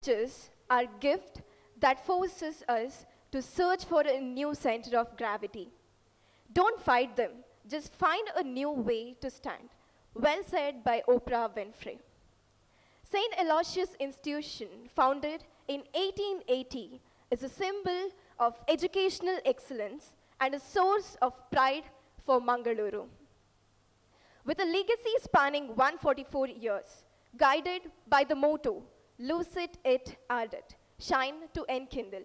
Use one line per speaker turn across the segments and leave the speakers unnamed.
Just our gift that forces us to search for a new center of gravity. Don't fight them, just find a new way to stand. Well said by Oprah Winfrey. St. Aloysius Institution, founded in 1880, is a symbol of educational excellence and a source of pride for Mangaluru. With a legacy spanning 144 years, guided by the motto, Lucid et ardent, shine to enkindle.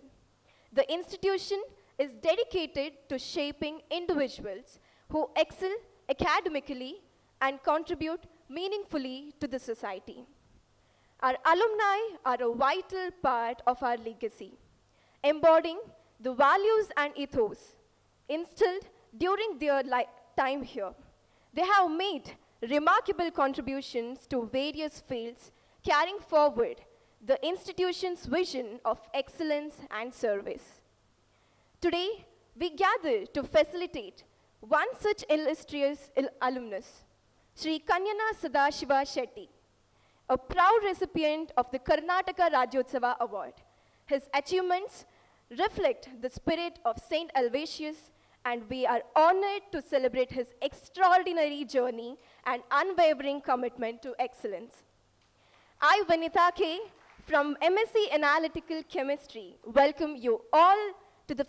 The institution is dedicated to shaping individuals who excel academically and contribute meaningfully to the society. Our alumni are a vital part of our legacy, embodying the values and ethos instilled during their time here. They have made remarkable contributions to various fields, carrying forward the institution's vision of excellence and service. Today, we gather to facilitate one such illustrious alumnus, Sri Kanyana Sadashiva Shetty, a proud recipient of the Karnataka Rajyotsava Award. His achievements reflect the spirit of St. Aloysius, and we are honored to celebrate his extraordinary journey and unwavering commitment to excellence. I, Vanitha K., from MSc Analytical Chemistry, welcome you all to the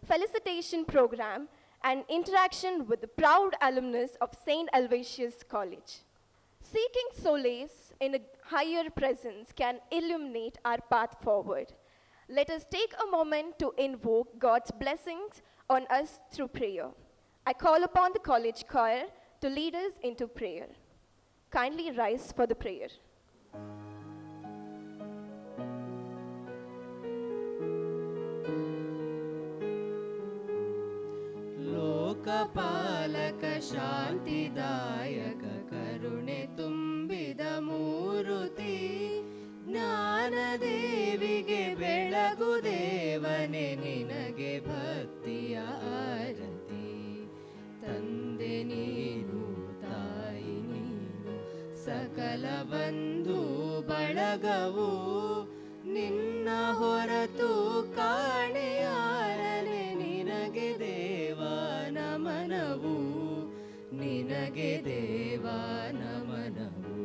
Felicitation program and interaction with the proud alumnus of St. Aloysius College. Seeking solace in a higher presence can illuminate our path forward. Let us take a moment to invoke God's blessings on us through prayer. I call upon the college choir to lead us into prayer. Kindly rise for the prayer.
ಲೋಕಪಾಲಕ ಶಾಂತಿದಾಯಕ ಕರುಣೆ ತುಂಬಿದ ಮೂರುತಿ ಜ್ಞಾನದೇವಿಗೆ ಬೆಳಗು ದೇವನೆ ನಿನಗೆ ಭಕ್ತಿಯ ಆರತಿ ತಂದೆ ನೀನು ತಾಯಿ ನೀನು ಸಕಲ ಬಂಧು ಬಳಗವು ನಿನ್ನ ಹೊರತು ಕಾಣೆಯಾರನೆ ನಿನಗೆ ದೇವ ನಮನವು ನಿನಗೆ ದೇವ ನಮನವು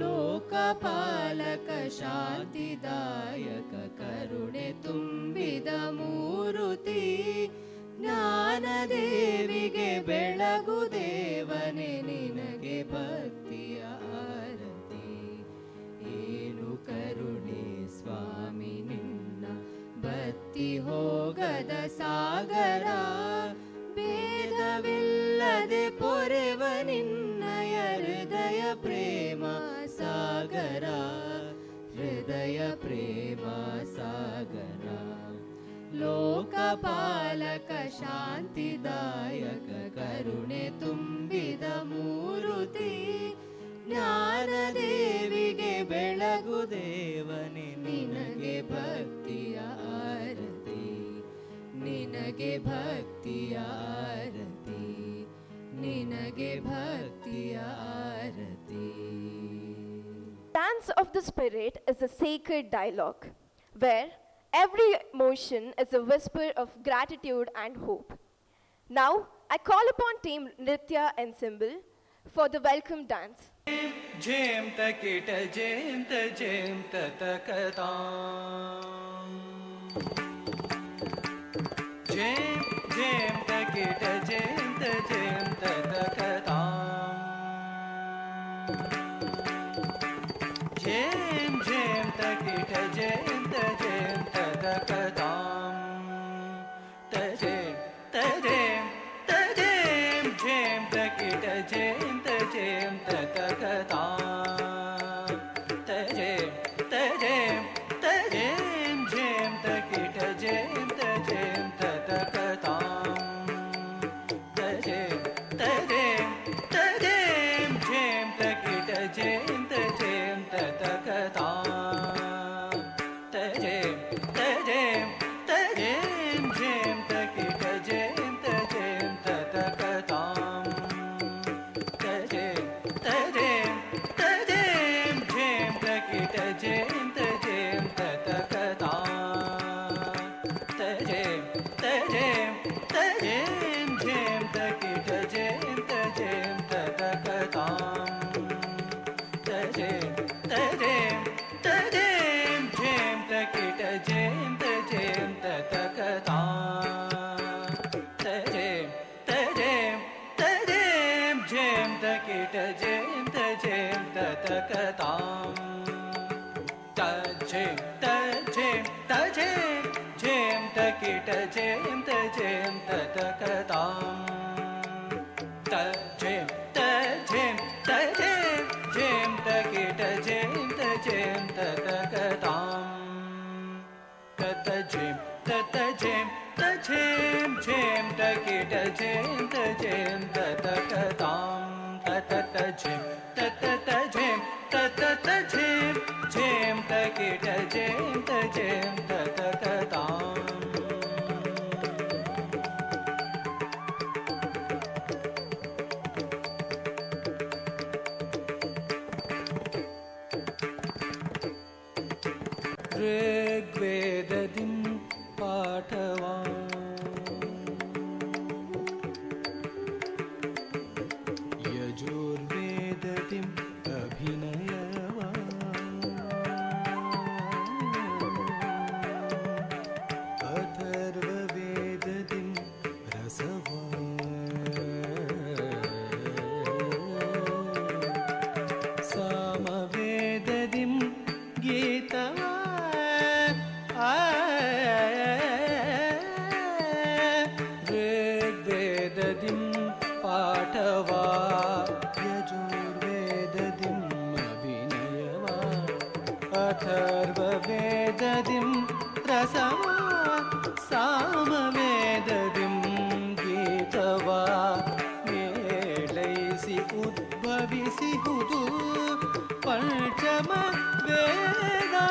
ಲೋಕಪಾಲಕ ಶಾಂತಿದಾಯಕ ಕರುಣೆ ತುಂಬಿದ ಮೂರುತಿ ಜ್ಞಾನದೇವಿಗೆ ಬೆಳಗು ದೇವನೆ ನಿನಗೆ ಭಕ್ತಿಯ ಆರತಿ ಏನು ಕರುಣೆ ಸ್ವಾಮಿ ನಿನ್ನ ಬತ್ತಿ ಹೋಗದ ಸಾಗರ ಭೇದವಿಲ್ಲದೆ ಪೊರೆವ ನಿನ್ನಯ ಹೃದಯ ಪ್ರೇಮ ಸಾಗರ ಹೃದಯ ಪ್ರೇಮ ಸಾಗರ ಲೋಕಪಾಲಕ ಶಾಂತಿದಾಯಕ ಕರುಣೆ ತುಂಬಿದ ಮೂರುತಿ ಜ್ಞಾನದೇವಿಗೆ ಬೆಳಗು ದೇವನೆ ನಿನಗೆ ಭಕ್ತಿಯ ಆರತಿ ನಿನಗೆ ಭಕ್ತಿಯ ಆರತಿ ನಿನಗೆ ಭಕ್ತಿಯ ಆರತಿ.
Dance of the Spirit is a sacred dialogue where every emotion is a whisper of gratitude and hope. Now, I call upon Team Nritya Ensemble for the welcome dance.
Jam takita jam ta takata. Jam takita jam ta takata. Jam takita jam ta takata. Ta jam jam takita jam ta takata. Ta jam Jim, Jim, Jim, Jim, Takita, Jim, Jim, Tatakatam. Jim, Jim, Jim, Jim, Takita, Jim, Jim, Tatakatam. Jim, Jim, Jim, Jim, Takita, Jim, Jim, Tatakatam. Jim, Jim, Jim, Jim, Takita, Jim, Jim, Tatakatam. ऋग्वेददिं पाठवान् यजुर्वेददिम् अभिनयवान् अथर्ववेददिं रसवान् सामवेददिं गीतवान् ऋग्वेददिं पाठवा यजुर्वेददिम् अभिनयवा अथर्ववेददिं रसवा सामवेददिं गीतवा मेलैसि उद्भविसि हुदु पञ्चम वेदा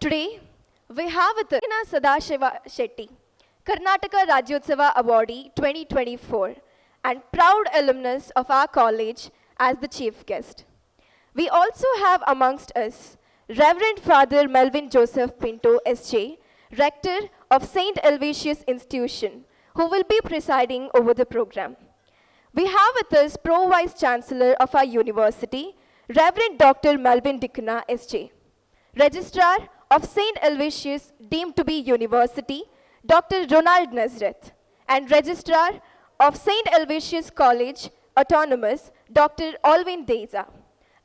Today, we have with us Sadashiva Shetty, Karnataka Rajyotsava Awardee 2024, and proud alumnus of our college as the chief guest. We also have amongst us Reverend Father Melvin Joseph Pinto, S.J., Rector of St. Helvetius Institution, who will be presiding over the program. We have with us Pro Vice Chancellor of our university, Reverend Dr. Melvin Dikana, S.J., Registrar of St. Helvetius deemed to be University, Dr. Ronald Nazareth, and Registrar of St. Helvetius College, Autonomous, Dr. Alvin Deza.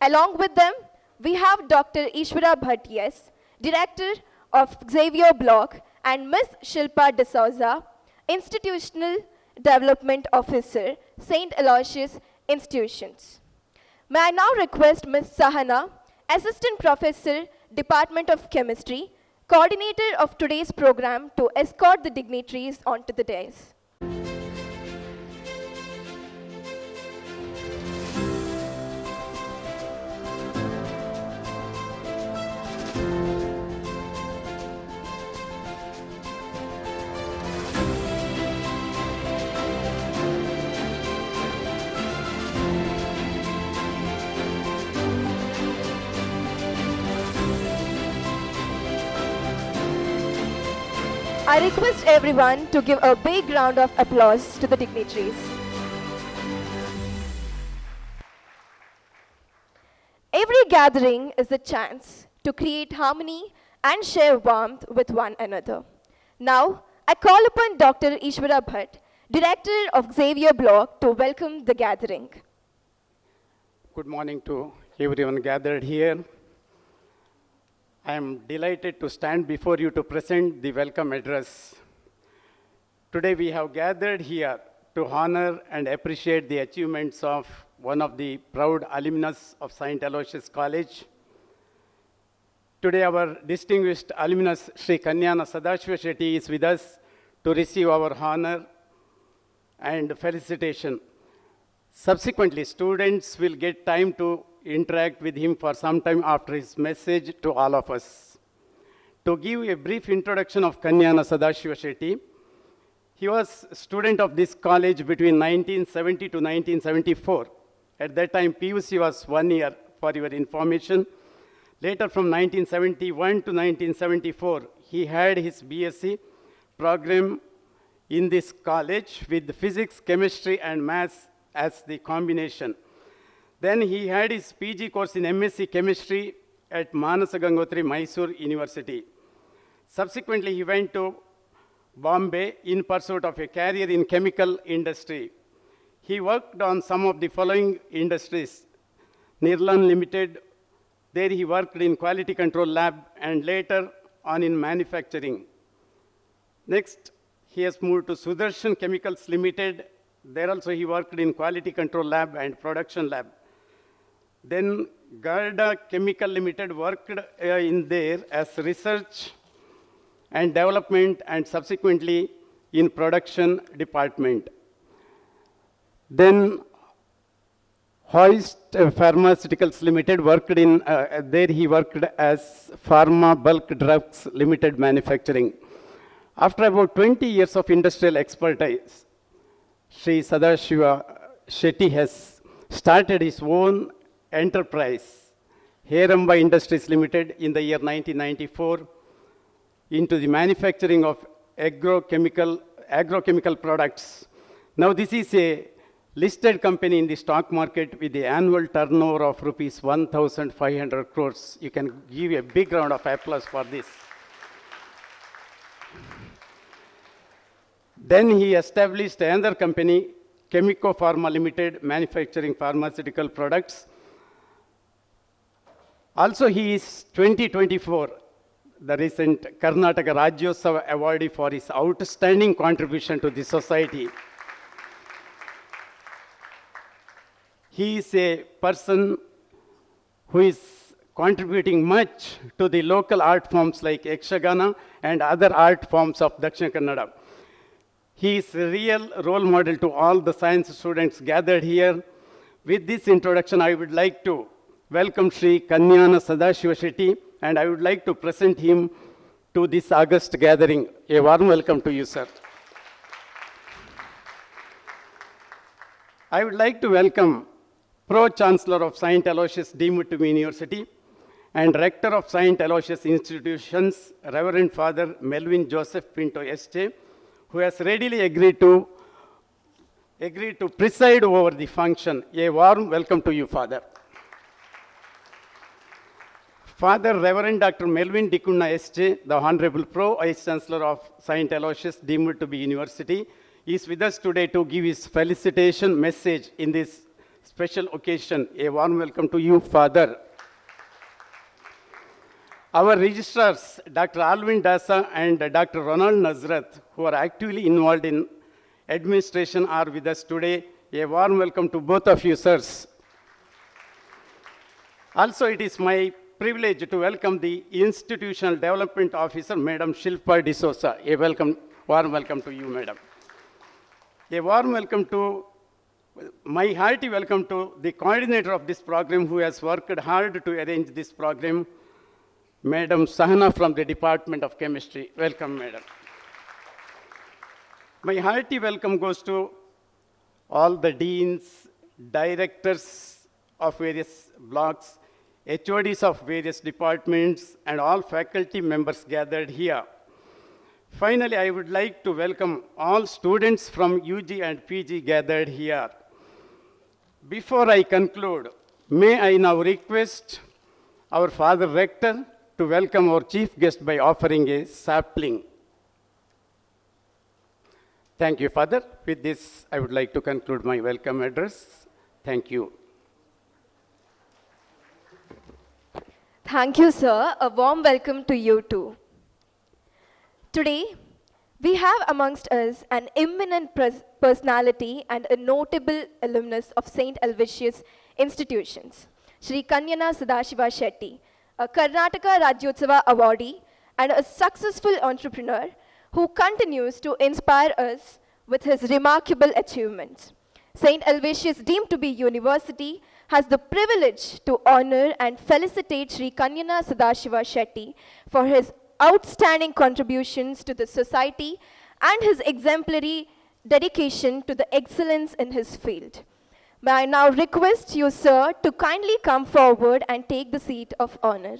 Along with them, we have Dr. Ishwara Bhatt, yes, Director of Xavier Block, and Ms. Shilpa D'Souza, Institutional Development Officer, St. Aloysius Institutions. May I now request Ms. Sahana, Assistant Professor, Department of Chemistry, coordinator of today's program, to escort the dignitaries onto the dais. I request everyone to give a big round of applause to the dignitaries. Every gathering is a chance to create harmony and share warmth with one another. Now, I call upon Dr. Ishwara Bhatt, Director of Xavier Block, to welcome the gathering.
Good morning to everyone gathered here. I am delighted to stand before you to present the welcome address. Today we have gathered here to honor and appreciate the achievements of one of the proud alumnus of St. Aloysius College. Today, our distinguished alumnus, Sri Kanyana Sadashiva Shetty, is with us to receive our honor and felicitation. Subsequently, students will get time to interact with him for some time after his message to all of us. To give a brief introduction of Kanyana Sadashiva Shetty, he was a student of this college between 1970 to 1974. At that time, PUC was 1 year, for your information. Later, from 1971 to 1974, he had his BSc program in this college with physics, chemistry, and maths as the combination. Then he had his PG course in MSc Chemistry at Manasa Gangotri, Mysore University. Subsequently, he went to Bombay in pursuit of a career in chemical industry. He worked on some of the following industries: Nirlan Limited. There he worked in quality control lab and later on in manufacturing. Next, he has moved to Sudarshan Chemicals Limited. There also he worked in quality control lab and production lab. Then Garda Chemical Limited worked in there as research and development and subsequently in production department. Then Hoist Pharmaceuticals Limited worked in, there he worked as Pharma Bulk Drugs Limited Manufacturing. After about 20 years of industrial expertise, Sri Sadashiva Shetty has started his own enterprise, Heramba Industries Limited, in the year 1994, into the manufacturing of agrochemical products. Now this is a listed company in the stock market with the annual turnover of rupees 1,500 crores. You can give a big round of applause for this. Then he established another company, Chemico Pharma Limited, manufacturing pharmaceutical products. Also, he is 2024, the recent Karnataka Rajyotsava awardee for his outstanding contribution to the society. He is a person who is contributing much to the local art forms like Yakshagana and other art forms of Dakshina Kannada. He is a real role model to all the science students gathered here. With this introduction, I would like to welcome Sri Kanyana Sadashiva Shetty, and I would like to present him to this august gathering. A warm welcome to you, sir. I would like to welcome Pro-Chancellor of St. Aloysius deemed to be University and Rector of St. Aloysius Institutions, Reverend Father Melvin Joseph Pinto S.J., who has readily agreed to preside over the function. A warm welcome to you, Father. Father Reverend Dr. Melvin Dikuna S.J., the Honorable Pro-Vice Chancellor of St. Aloysius deemed to be University, is with us today to give his felicitation message in this special occasion. A warm welcome to you, Father. Our registrars, Dr. Alvin Dasa and Dr. Ronald Nazrat, who are actively involved in administration, are with us today. A warm welcome to both of you, sirs. Also, it is my privilege to welcome the Institutional Development Officer, Madam Shilpa D'Souza. A warm welcome to you, Madam. A warm welcome to, my hearty welcome to the coordinator of this program who has worked hard to arrange this program, Madam Sahana from the Department of Chemistry. Welcome, Madam. My hearty welcome goes to all the deans, directors of various blocks, HODs of various departments, and all faculty members gathered here. Finally, I would like to welcome all students from UG and PG gathered here. Before I conclude, may I now request our Father Rector to welcome our chief guest by offering a sapling. Thank you, Father. With this, I would like to conclude my welcome address. Thank you.
Thank you, sir. A warm welcome to you too. Today, we have amongst us an eminent personality and a notable alumnus of St. Aloysius Institutions, Sri Kanyana Sadashiva Shetty, a Karnataka Rajyotsava awardee, and a successful entrepreneur who continues to inspire us with his remarkable achievements. St. Aloysius, deemed to be university, has the privilege to honor and felicitate Sri Kanyana Sadashiva Shetty for his outstanding contributions to the society and his exemplary dedication to the excellence in his field. May I now request you, sir, to kindly come forward and take the seat of honor.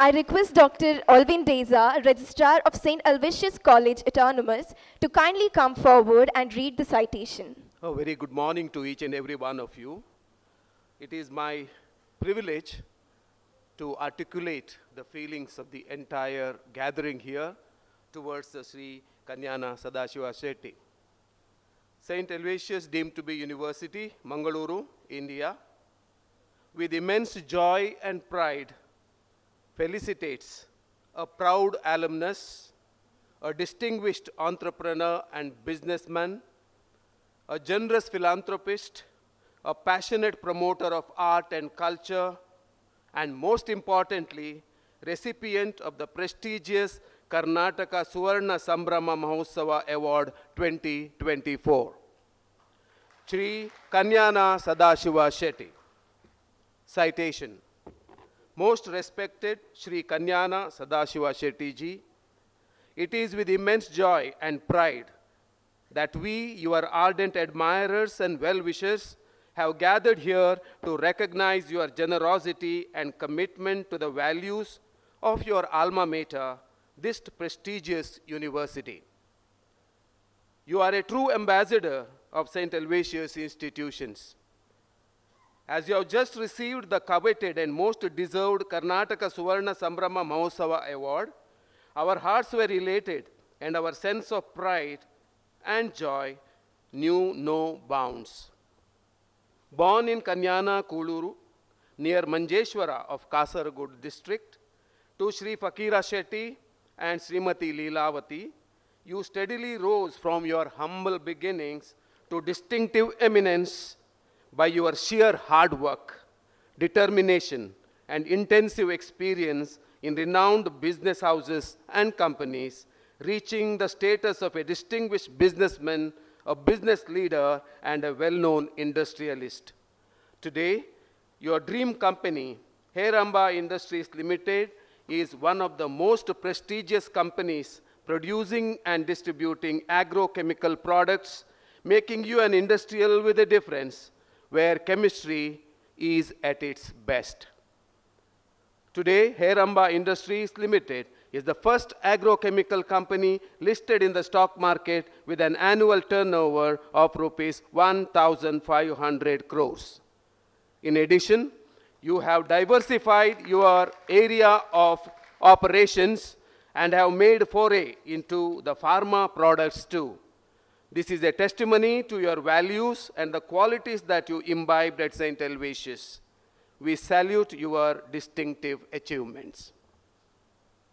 I request Dr. Alvin Deza, Registrar of St. Aloysius College, Autonomous, to kindly come forward and read the citation.
A very good morning to each and every one of you. It is my privilege to articulate the feelings of the entire gathering here towards the Sri Kanyana Sadashiva Shetty. St. Aloysius, deemed to be university, Mangaluru, India, with immense joy and pride, felicitates a proud alumnus, a distinguished entrepreneur and businessman, a generous philanthropist, a passionate promoter of art and culture, and most importantly, recipient of the prestigious Karnataka Suvarna Sambrama Mahotsav Award 2024. Sri Kanyana Sadashiva Shetty. Citation. Most respected Sri Kanyana Sadashiva Shetty ji, it is with immense joy and pride that we, your ardent admirers and well-wishers, have gathered here to recognize your generosity and commitment to the values of your alma mater, this prestigious university. You are a true ambassador of St. Aloysius institutions. As you have just received the coveted and most deserved Karnataka Suvarna Sambrama Mahotsav Award, our hearts were elated and our sense of pride and joy knew no bounds. Born in Kanyana, Kuluru, near Manjeshwara of Kasaragod district, to Sri Fakira Shetty and Srimati Leelavati, you steadily rose from your humble beginnings to distinctive eminence by your sheer hard work, determination, and intensive experience in renowned business houses and companies, reaching the status of a distinguished businessman, a business leader, and a well-known industrialist. Today, your dream company, Heramba Industries Limited, is one of the most prestigious companies producing and distributing agrochemical products, making you an industrial with a difference, where chemistry is at its best. Today, Heramba Industries Limited is the first agrochemical company listed in the stock market with an annual turnover of rupees 1,500 crores. In addition, you have diversified your area of operations and have made foray into the pharma products too. This is a testimony to your values and the qualities that you imbibed at St. Aloysius. We salute your distinctive achievements.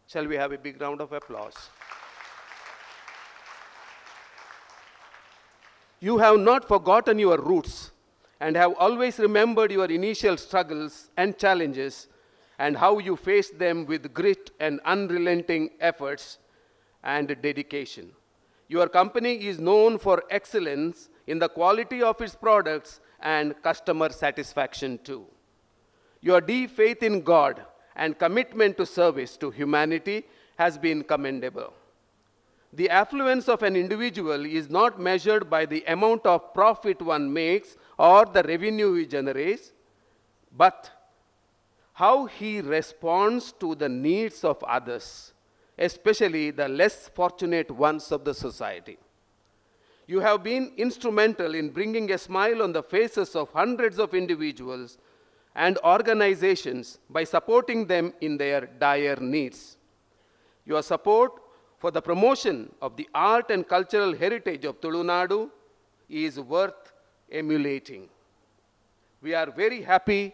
Shall we have a big round of applause? You have not forgotten your roots and have always remembered your initial struggles and challenges and how you faced them with grit and unrelenting efforts and dedication. Your company is known for excellence in the quality of its products and customer satisfaction too. Your deep faith in God and commitment to service to humanity has been commendable. The affluence of an individual is not measured by the amount of profit one makes or the revenue he generates, but how he responds to the needs of others, especially the less fortunate ones of the society. You have been instrumental in bringing a smile on the faces of hundreds of individuals and organizations by supporting them in their dire needs. Your support for the promotion of the art and cultural heritage of Tulunadu is worth emulating. We are very happy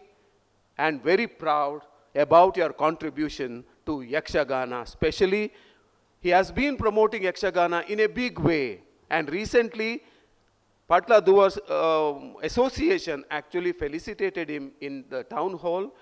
and very proud about your contribution to Yakshagana. Especially, he has been promoting Yakshagana in a big way. And recently, Patla Association actually felicitated him in the town hall.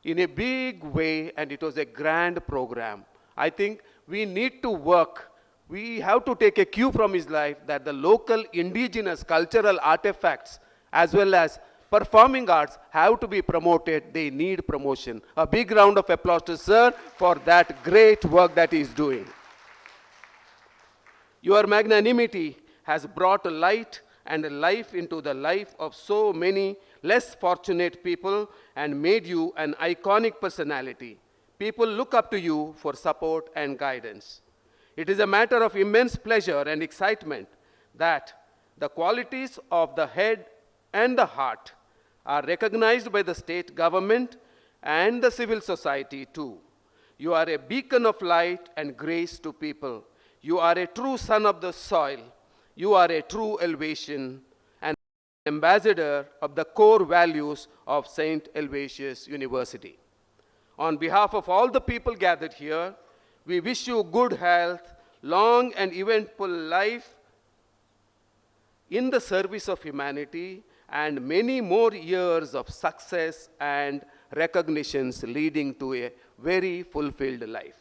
in a big way, and it was a grand program. I think we need to work. We have to take a cue from his life that the local indigenous cultural artifacts as well as performing arts have to be promoted. They need promotion. A big round of applause to sir for that great work that he is doing. Your magnanimity has brought light and life into the life of so many less fortunate people and made you an iconic personality. People look up to you for support and guidance. It is a matter of immense pleasure and excitement that the qualities of the head and the heart are recognized by the state government and the civil society too. You are a beacon of light and grace to people. You are a true son of the soil. You are a true elevation and ambassador of the core values of St. Helvetius University. On behalf of all the people gathered here, we wish you good health, long and eventful life in the service of humanity, and many more years of success and recognitions leading to a very fulfilled life.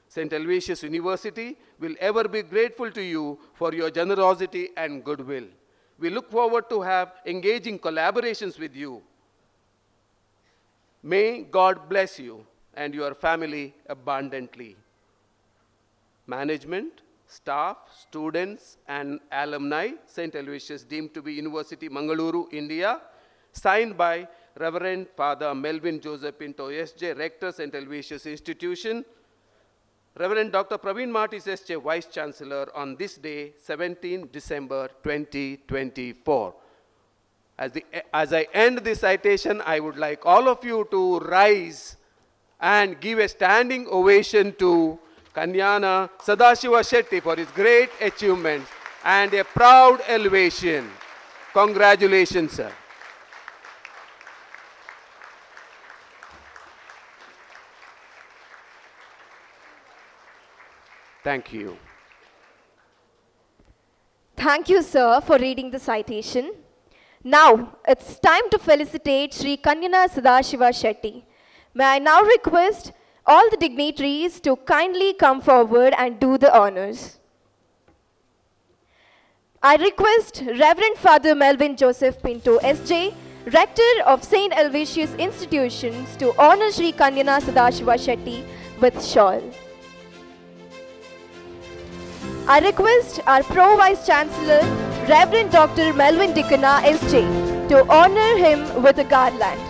St. Helvetius University will ever be grateful to you for your generosity and goodwill. We look forward to have engaging collaborations with you. May God bless you and your family abundantly. Management, staff, students, and alumni, St. Helvetius deemed to be University, Mangaluru, India, signed by Reverend Father Melvin Joseph Pinto, SJ, Rector, St. Helvetius Institution, Reverend Dr. Praveen Martis, SJ, Vice Chancellor, on this day, 17 December 2024. As I end this citation, I would like all of you to rise and give a standing ovation to Kanyana Sadashiva Shetty for his great achievements and a proud elevation. Congratulations, sir. Thank you.
Thank you, sir, for reading the citation. Now, it's time to felicitate Sri Kanyana Sadashiva Shetty. May I now request all the dignitaries to kindly come forward and do the honors. I request Reverend Father Melvin Joseph Pinto, SJ, Rector of St. Helvetius Institutions, to honor Sri Kanyana Sadashiva Shetty with shawl. I request our Pro Vice Chancellor, Reverend Dr. Melvin Dicana, SJ, to honor him with a garland.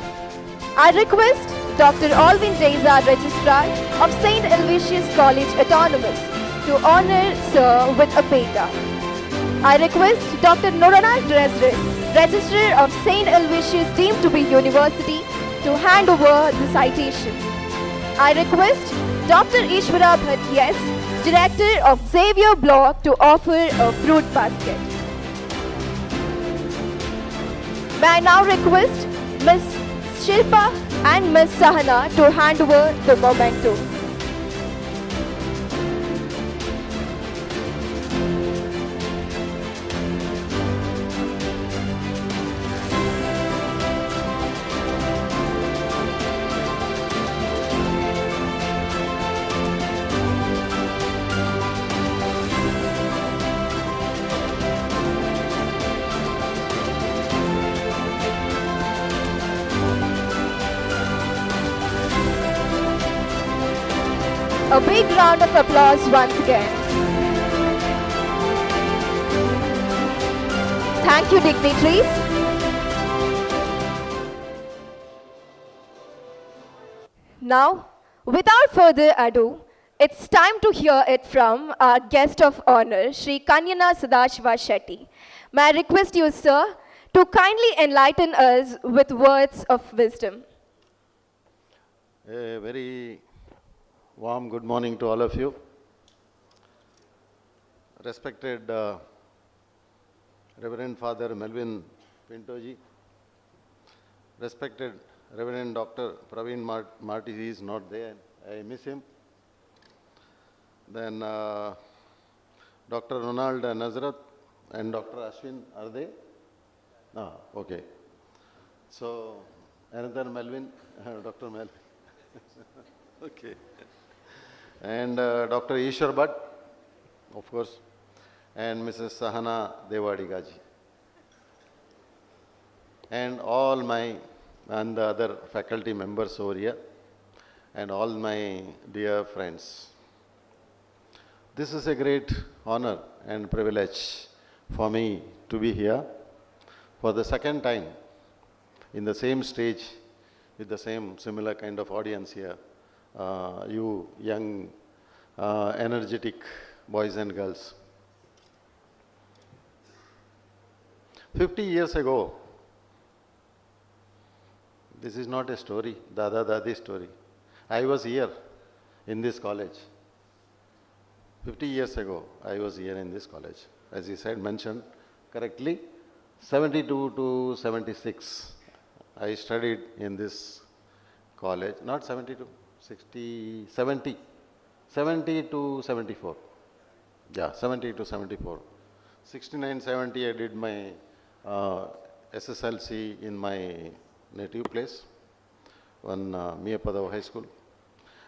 I request Dr. Alvin Deza, Registrar of St. Helvetius College Autonomous, to honor Sir with a peta. I request Dr. Norana Dresden, Registrar of St. Helvetius deemed to be University, to hand over the citation. I request Dr. Ishwara Bhatt, yes, Director of Xavier Block, to offer a fruit basket. May I now request Ms. Shilpa and Ms. Sahana to hand over the memento. A big round of applause once again. Thank you, dignitaries. Now, without further ado, it's time to hear it from our guest of honor, Sri Kanyana Sadashiva Shetty. May I request you, sir, to kindly enlighten us with words of wisdom.
A very warm good morning to all of you. Respected Reverend Father Melvin Pinto ji, respected Reverend Dr. Praveen Martis is not there, I miss him. Then Dr. Ronald Nazrat and Dr. Ashwin, are they? Ah, okay. So another Melvin, Dr. Melvin. Okay. And Dr. Ishwar Bhatt, of course, and Mrs. Sahana Devadigaji. And all my and the other faculty members over here, and all my dear friends. This is a great honor and privilege for me to be here for the second time in the same stage with the same similar kind of audience here. You young, energetic boys and girls. 50 years ago, this is not a story, Dada Dadi story. I was here in this college. 50 years ago, I was here in this college. As he said, mentioned correctly, 72 to 76, I studied in this college. Not 72, 60, 70, 70 to 74. Yeah, 70 to 74. 69, 70, I did my SSLC in my native place, one Miyapadav High School,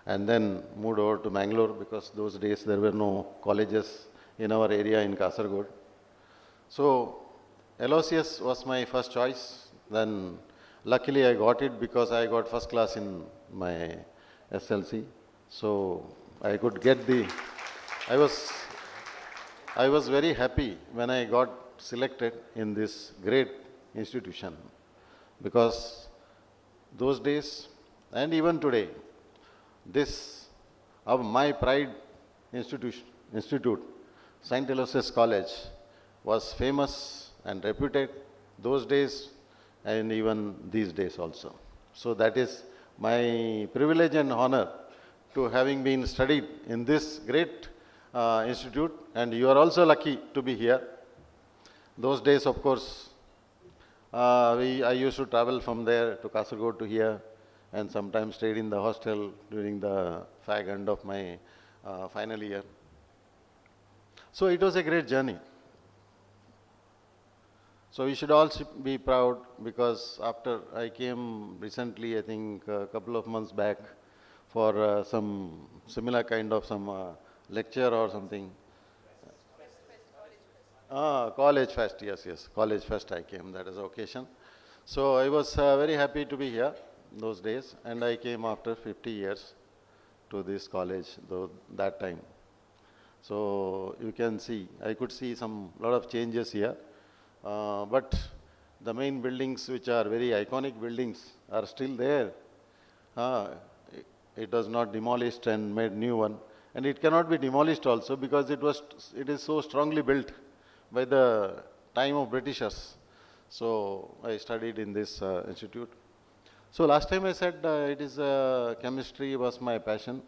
and then moved over to Mangalore because those days there were no colleges in our area in Kasaragod. So LOCS was my first choice. Then luckily I got it because I got first class in my SLC. So I could get the, I was very happy when I got selected in this great institution, because those days and even today, this of my pride institute, St. Aloysius College, was famous and reputed those days and even these days also. So that is my privilege and honor to having been studied in this great institute, and you are also lucky to be here. Those days, of course, I used to travel from there to Kasaragod to here, and sometimes stayed in the hostel during the fag end of my final year. So it was a great journey. So we should all be proud, because after I came recently, I think a couple of months back, for some similar kind of some lecture or something. College Fest, yes, College Fest I came, that is the occasion. So I was very happy to be here those days, and I came after 50 years to this college that time. So you can see, I could see lot of changes here, but the main buildings, which are very iconic buildings, are still there. It was not demolished and made new one, and it cannot be demolished also because it is so strongly built by the time of Britishers. So I studied in this institute. So last time I said chemistry was my passion.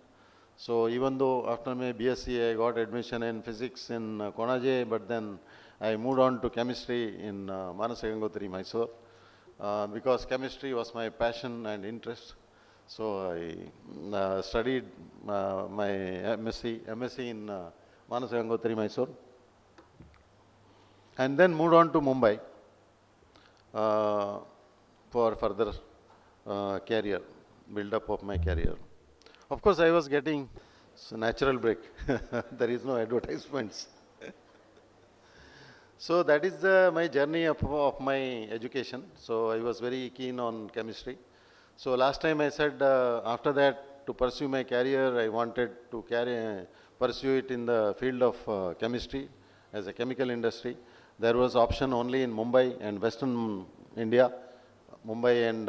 So even though after my BSc I got admission in physics in Konaje, but then I moved on to chemistry in Manasa Gangotri, Mysore, because chemistry was my passion and interest. So I studied my MSc in Manasa Gangotri, Mysore, and then moved on to Mumbai for further career, build-up of my career. Of course, I was getting natural break. There is no advertisements. So that is my journey of my education. So I was very keen on chemistry. So last time I said after that, to pursue my career, I wanted to pursue it in the field of chemistry as a chemical industry. There was option only in Mumbai and Western India. Mumbai and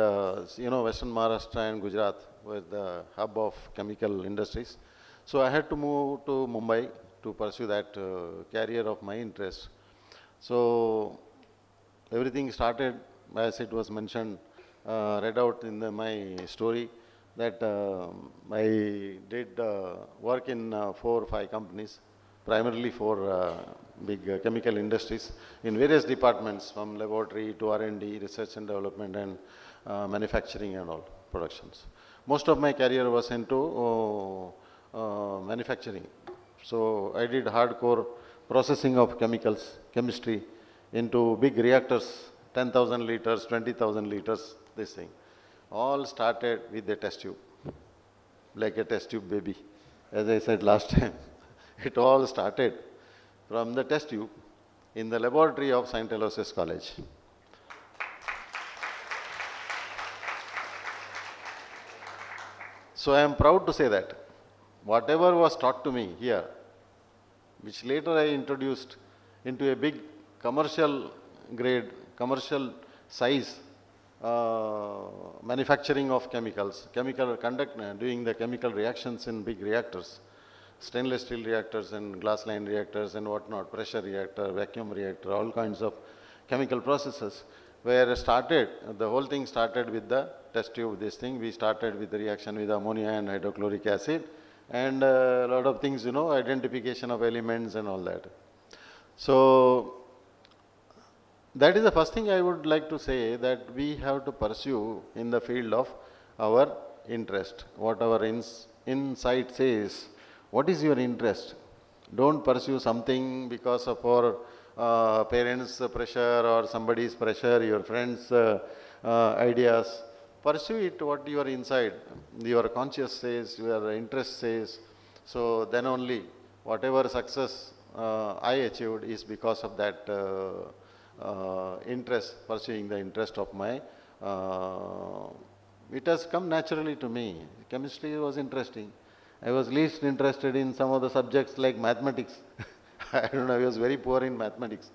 Western Maharashtra and Gujarat was the hub of chemical industries. So I had to move to Mumbai to pursue that career of my interest. So everything started, as it was mentioned, read out in my story, that I did work in 4 or 5 companies, primarily 4 big chemical industries in various departments, from laboratory to R&D, research and development, and manufacturing and all productions. Most of my career was into manufacturing. So I did hardcore processing of chemicals, chemistry, into big reactors, 10,000 liters, 20,000 liters, this thing. All started with the test tube. like a test tube baby. As I said last time, it all started from the test tube in the laboratory of St. Aloysius College. So I am proud to say that whatever was taught to me here, which later I introduced into a big commercial grade, commercial size manufacturing of chemicals, doing the chemical reactions in big reactors, stainless steel reactors and glass line reactors and whatnot, pressure reactor, vacuum reactor, all kinds of chemical processes, where the whole thing started with the test tube, this thing. We started with the reaction with ammonia and hydrochloric acid and a lot of things, identification of elements and all that. So, that is the first thing I would like to say, that we have to pursue in the field of our interest. What our insight says, what is your interest? Don't pursue something because of our parents' pressure or somebody's pressure, your friends' ideas. Pursue it what your inside, your conscious says, your interest says. So then only whatever success I achieved is because of that interest, pursuing the interest of my, it has come naturally to me. Chemistry was interesting. I was least interested in some of the subjects like mathematics. I don't know, I was very poor in mathematics.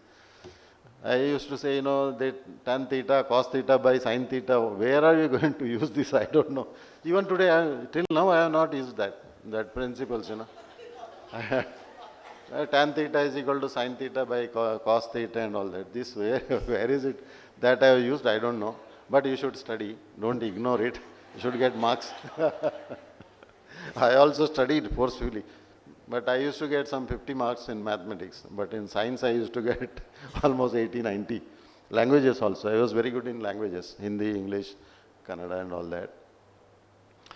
I used to say, that tan theta, cos theta by sin theta, where are you going to use this? I don't know. Even today, till now, I have not used that principles, tan theta is equal to sin theta by cos theta and all that. This, where is it that I have used? I don't know. But you should study. Don't ignore it. You should get marks. I also studied forcefully. But I used to get some 50 marks in mathematics. But in science, I used to get almost 80, 90. Languages also. I was very good in languages. Hindi, English, Kannada and all that.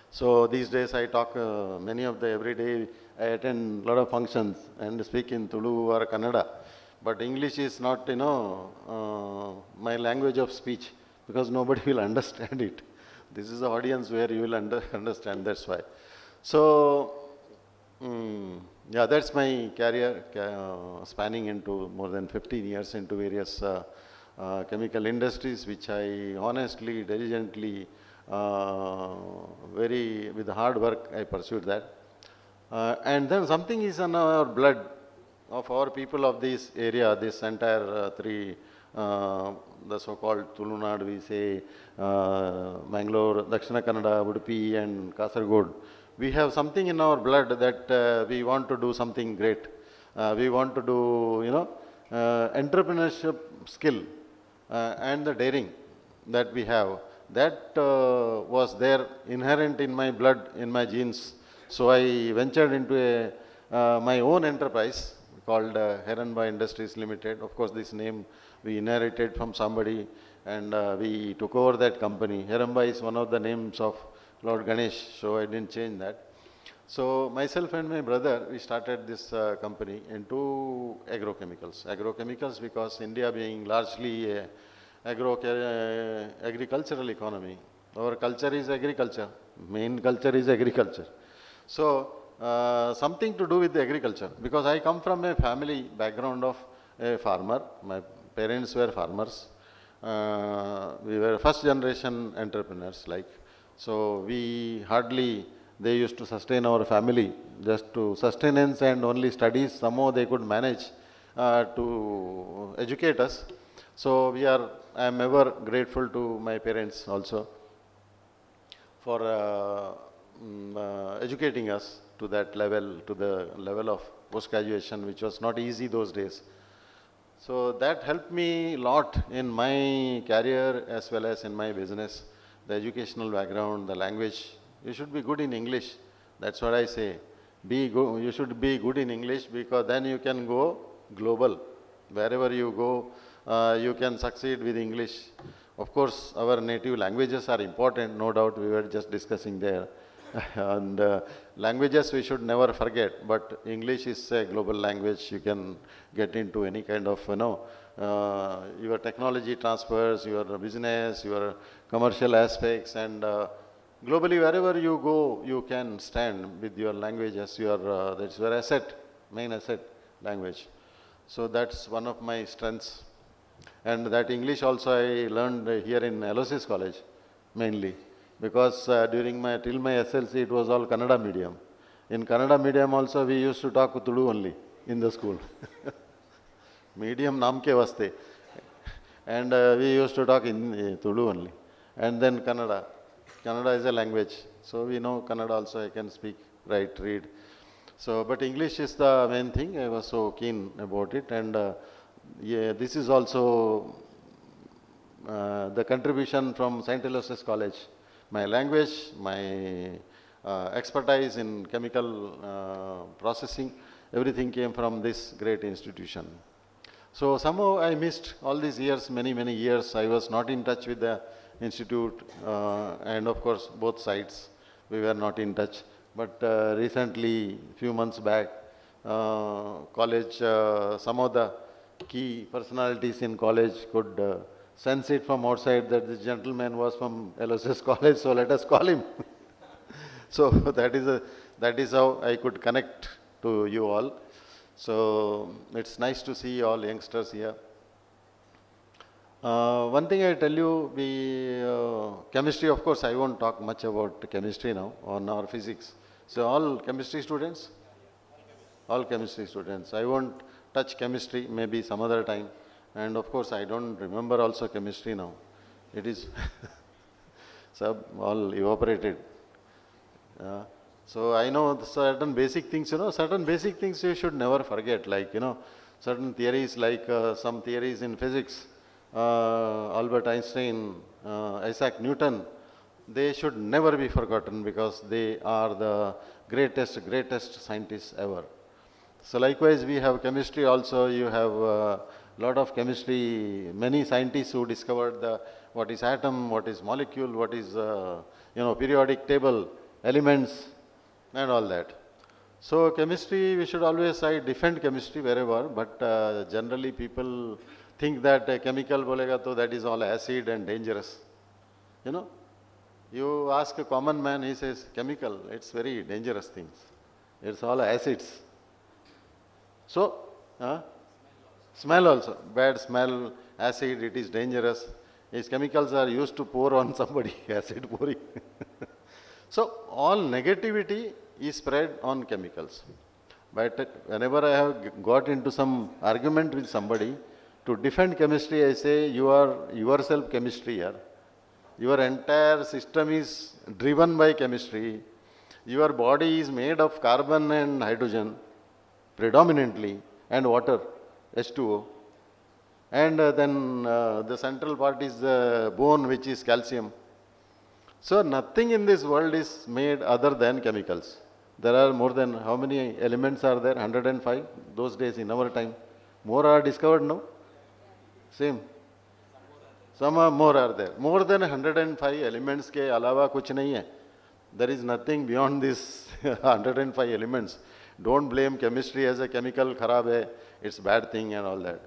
So these days I talk many of the everyday, I attend a lot of functions and speak in Tulu or Kannada. But English is not, my language of speech, because nobody will understand it. This is the audience where you will understand, that's why. So, yeah, that's my career, spanning into more than 15 years into various chemical industries, which I honestly, diligently, with hard work, I pursued that. And then something is in our blood of our people of this area, this entire the so-called Tulunadu, we say, Mangalore, Dakshina Kannada, Udupi and Kasaragod. We have something in our blood that we want to do something great. We want to do, entrepreneurship skill and the daring that we have. That was there inherent in my blood, in my genes. So I ventured into my own enterprise called Heranba Industries Limited. Of course, this name we inherited from somebody and we took over that company. Heranba is one of the names of Lord Ganesh, so I didn't change that. So myself and my brother, we started this company into agrochemicals. Agrochemicals because India being largely a agricultural economy. Our culture is agriculture. Main culture is agriculture. So something to do with the agriculture, because I come from a family background of a farmer. My parents were farmers. We were first generation entrepreneurs, like. So we they used to sustain our family, just to sustenance and only studies. Somehow they could manage to educate us. So I am ever grateful to my parents also for educating us to that level, to the level of post-graduation, which was not easy those days. So that helped me a lot in my career as well as in my business. The educational background, the language. You should be good in English. That's what I say. You should be good in English, because then you can go global. Wherever you go, you can succeed with English. Of course, our native languages are important, no doubt. We were just discussing there. And languages we should never forget, but English is a global language. You can get into any kind of, your technology transfers, your business, your commercial aspects, and globally, wherever you go, you can stand with your language as your, that's your asset, main asset, language. So that's one of my strengths. And that English also I learned here in Alumnus College, mainly. Because till my SLC, it was all Kannada medium. In Kannada medium also, we used to talk Tulu only in the school. Medium naam ke vaste. And we used to talk in Tulu only. And then Kannada. Kannada is a language. So we know Kannada also, I can speak, write, read. So, but English is the main thing. I was so keen about it. And yeah, this is also the contribution from St. Aloysius College. My language, my expertise in chemical processing, everything came from this great institution. So somehow I missed all these years, many, many years. I was not in touch with the institute, and of course both sides, we were not in touch. But recently, few months back, college, some of the key personalities in college could sense it from outside that this gentleman was from Aloysius College, so let us call him. So that is how I could connect to you all. So it's nice to see all youngsters here. One thing I tell you, chemistry, of course, I won't talk much about chemistry now, or physics. So all chemistry students? All chemistry students. I won't touch chemistry, maybe some other time. And of course, I don't remember also chemistry now. It is all evaporated. So I know certain basic things, certain basic things you should never forget, like, certain theories, like some theories in physics, Albert Einstein, Isaac Newton, they should never be forgotten because they are the greatest scientists ever. So likewise, we have chemistry also. You have a lot of chemistry, many scientists who discovered what is atom, what is molecule, what is, periodic table, elements, and all that. So chemistry, we should always defend chemistry wherever, but generally people think that chemical bolega to that is all acid and dangerous. You ask a common man, he says chemical, it's very dangerous things. It's all acids. So, smell also, bad smell, acid, it is dangerous. These chemicals are used to pour on somebody, acid pouring. So, all negativity is spread on chemicals. But whenever I have got into some argument with somebody, to defend chemistry, I say, you are yourself chemistry here. Your entire system is driven by chemistry. Your body is made of carbon and hydrogen, predominantly, and water, H2O. And then the central part is the bone, which is calcium. So nothing in this world is made other than chemicals. There are more than, how many elements are there? 105 those days in our time. More are discovered now? Same. Some more are there. More than 105 elements ke alawa kuch nahi hai. There is nothing beyond this 105 elements. Don't blame chemistry as a chemical, kharab hai, it's bad thing and all that.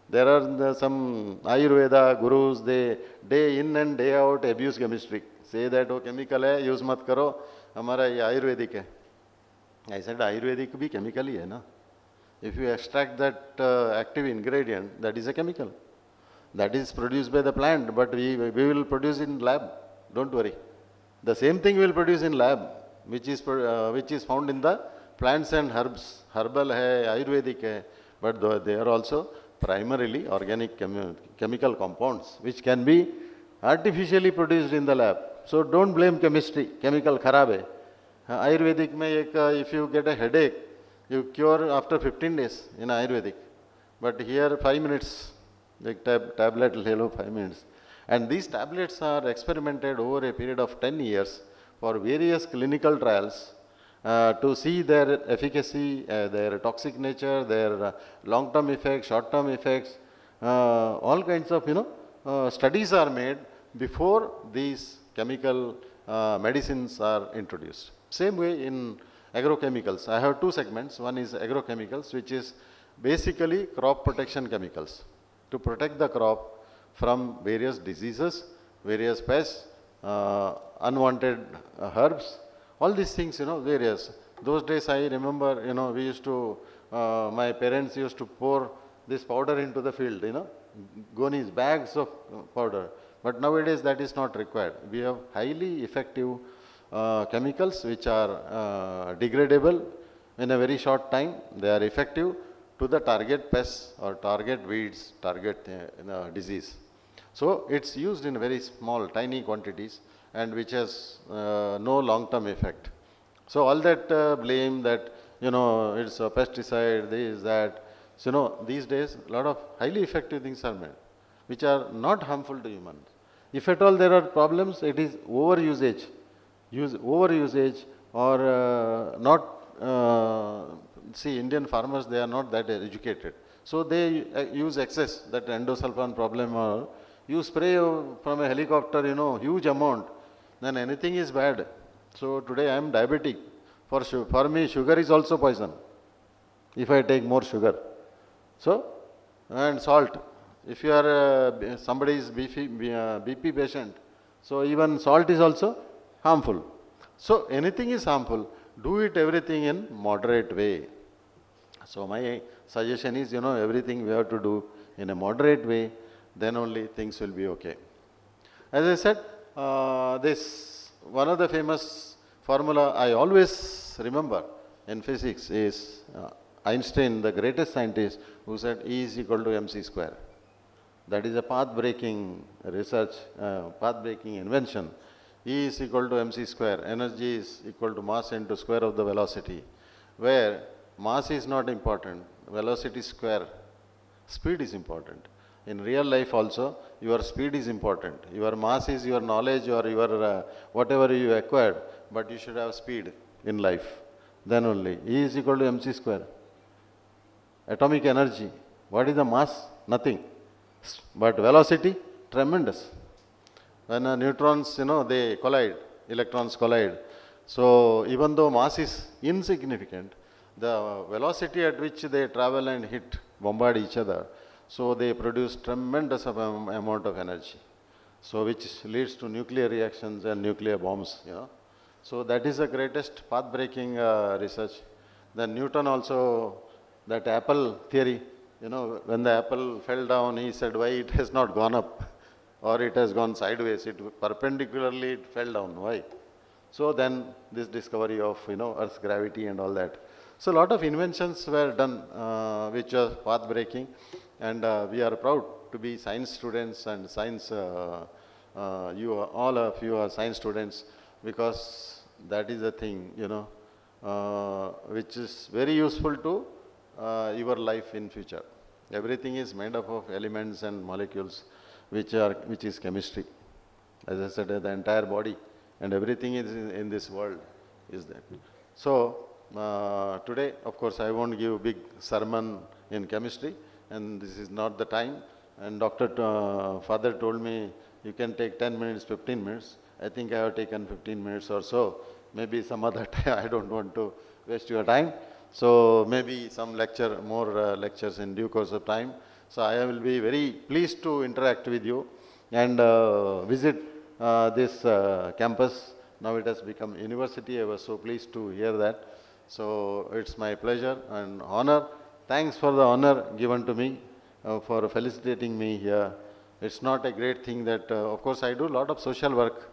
There are some Ayurveda gurus, they day in and day out abuse chemistry. Say that, oh, chemical hai, use mat karo, hamara ye Ayurvedic hai. I said, Ayurvedic bhi chemical hi hai na. If you extract that active ingredient, that is a chemical. That is produced by the plant, but we will produce in lab. Don't worry. The same thing we will produce in lab, which is found in the plants and herbs. Herbal hai, Ayurvedic hai, but they are also primarily organic chemical compounds, which can be artificially produced in the lab. So don't blame chemistry. Chemical kharab hai. Ayurvedic mein if you get a headache, you cure after 15 days in Ayurvedic. But here 5 minutes, like tablet le lo 5 minutes. And these tablets are experimented over a period of 10 years for various clinical trials to see their efficacy, their toxic nature, their long-term effects, short-term effects. All kinds of studies are made before these chemical medicines are introduced. Same way in agrochemicals. I have two segments. One is agrochemicals, which is basically crop protection chemicals to protect the crop from various diseases, various pests, unwanted herbs, all these things, various. Those days I remember, we used to, my parents used to pour this powder into the field, gonis, bags of powder. But nowadays that is not required. We have highly effective chemicals which are degradable in a very short time. They are effective to the target pests or target weeds, target disease. So it's used in very small, tiny quantities and which has no long-term effect. So all that blame that, it's a pesticide, this, that. So, these days a lot of highly effective things are made, which are not harmful to humans. If at all there are problems, it is overusage. Overusage or see, Indian farmers, they are not that educated. So they use excess, that endosulfan problem, or you spray from a helicopter, huge amount, then anything is bad. So today I am diabetic. For me, sugar is also poison, if I take more sugar. So, and salt. If you are somebody is BP patient, so even salt is also harmful. So anything is harmful. Do it everything in moderate way. So my suggestion is, everything we have to do in a moderate way, then only things will be okay. As I said, this one of the famous formula I always remember in physics is Einstein, the greatest scientist, who said E is equal to mc square. That is a path-breaking research, path-breaking invention. E is equal to mc square. Energy is equal to mass into square of the velocity, where mass is not important, velocity square, speed is important. In real life also, your speed is important. Your mass is your knowledge or your whatever you acquired, but you should have speed in life. Then only. E is equal to mc square. Atomic energy. What is the mass? Nothing. But velocity? Tremendous. When neutrons, they collide, electrons collide. So even though mass is insignificant, the velocity at which they travel and hit, bombard each other, so they produce tremendous amount of energy. So which leads to nuclear reactions and nuclear bombs, So that is the greatest path-breaking research. Then Newton also, that apple theory, when the apple fell down, he said, why it has not gone up or it has gone sideways, perpendicularly it fell down, why? So then this discovery of, Earth's gravity and all that. So a lot of inventions were done which are path-breaking, and we are proud to be science students and science, all of you are science students, because that is the thing, which is very useful to your life in future. Everything is made up of elements and molecules, which is chemistry. As I said, the entire body and everything is in this world is that. So today, of course, I won't give a big sermon in chemistry, and this is not the time. And Father told me, you can take 10 minutes, 15 minutes. I think I have taken 15 minutes or so. Maybe some other time, I don't want to waste your time. So maybe some more lectures in due course of time. So I will be very pleased to interact with you and visit this campus. Now it has become university. I was so pleased to hear that. So it's my pleasure and honor. Thanks for the honor given to me for felicitating me here. It's not a great thing that, of course, I do a lot of social work.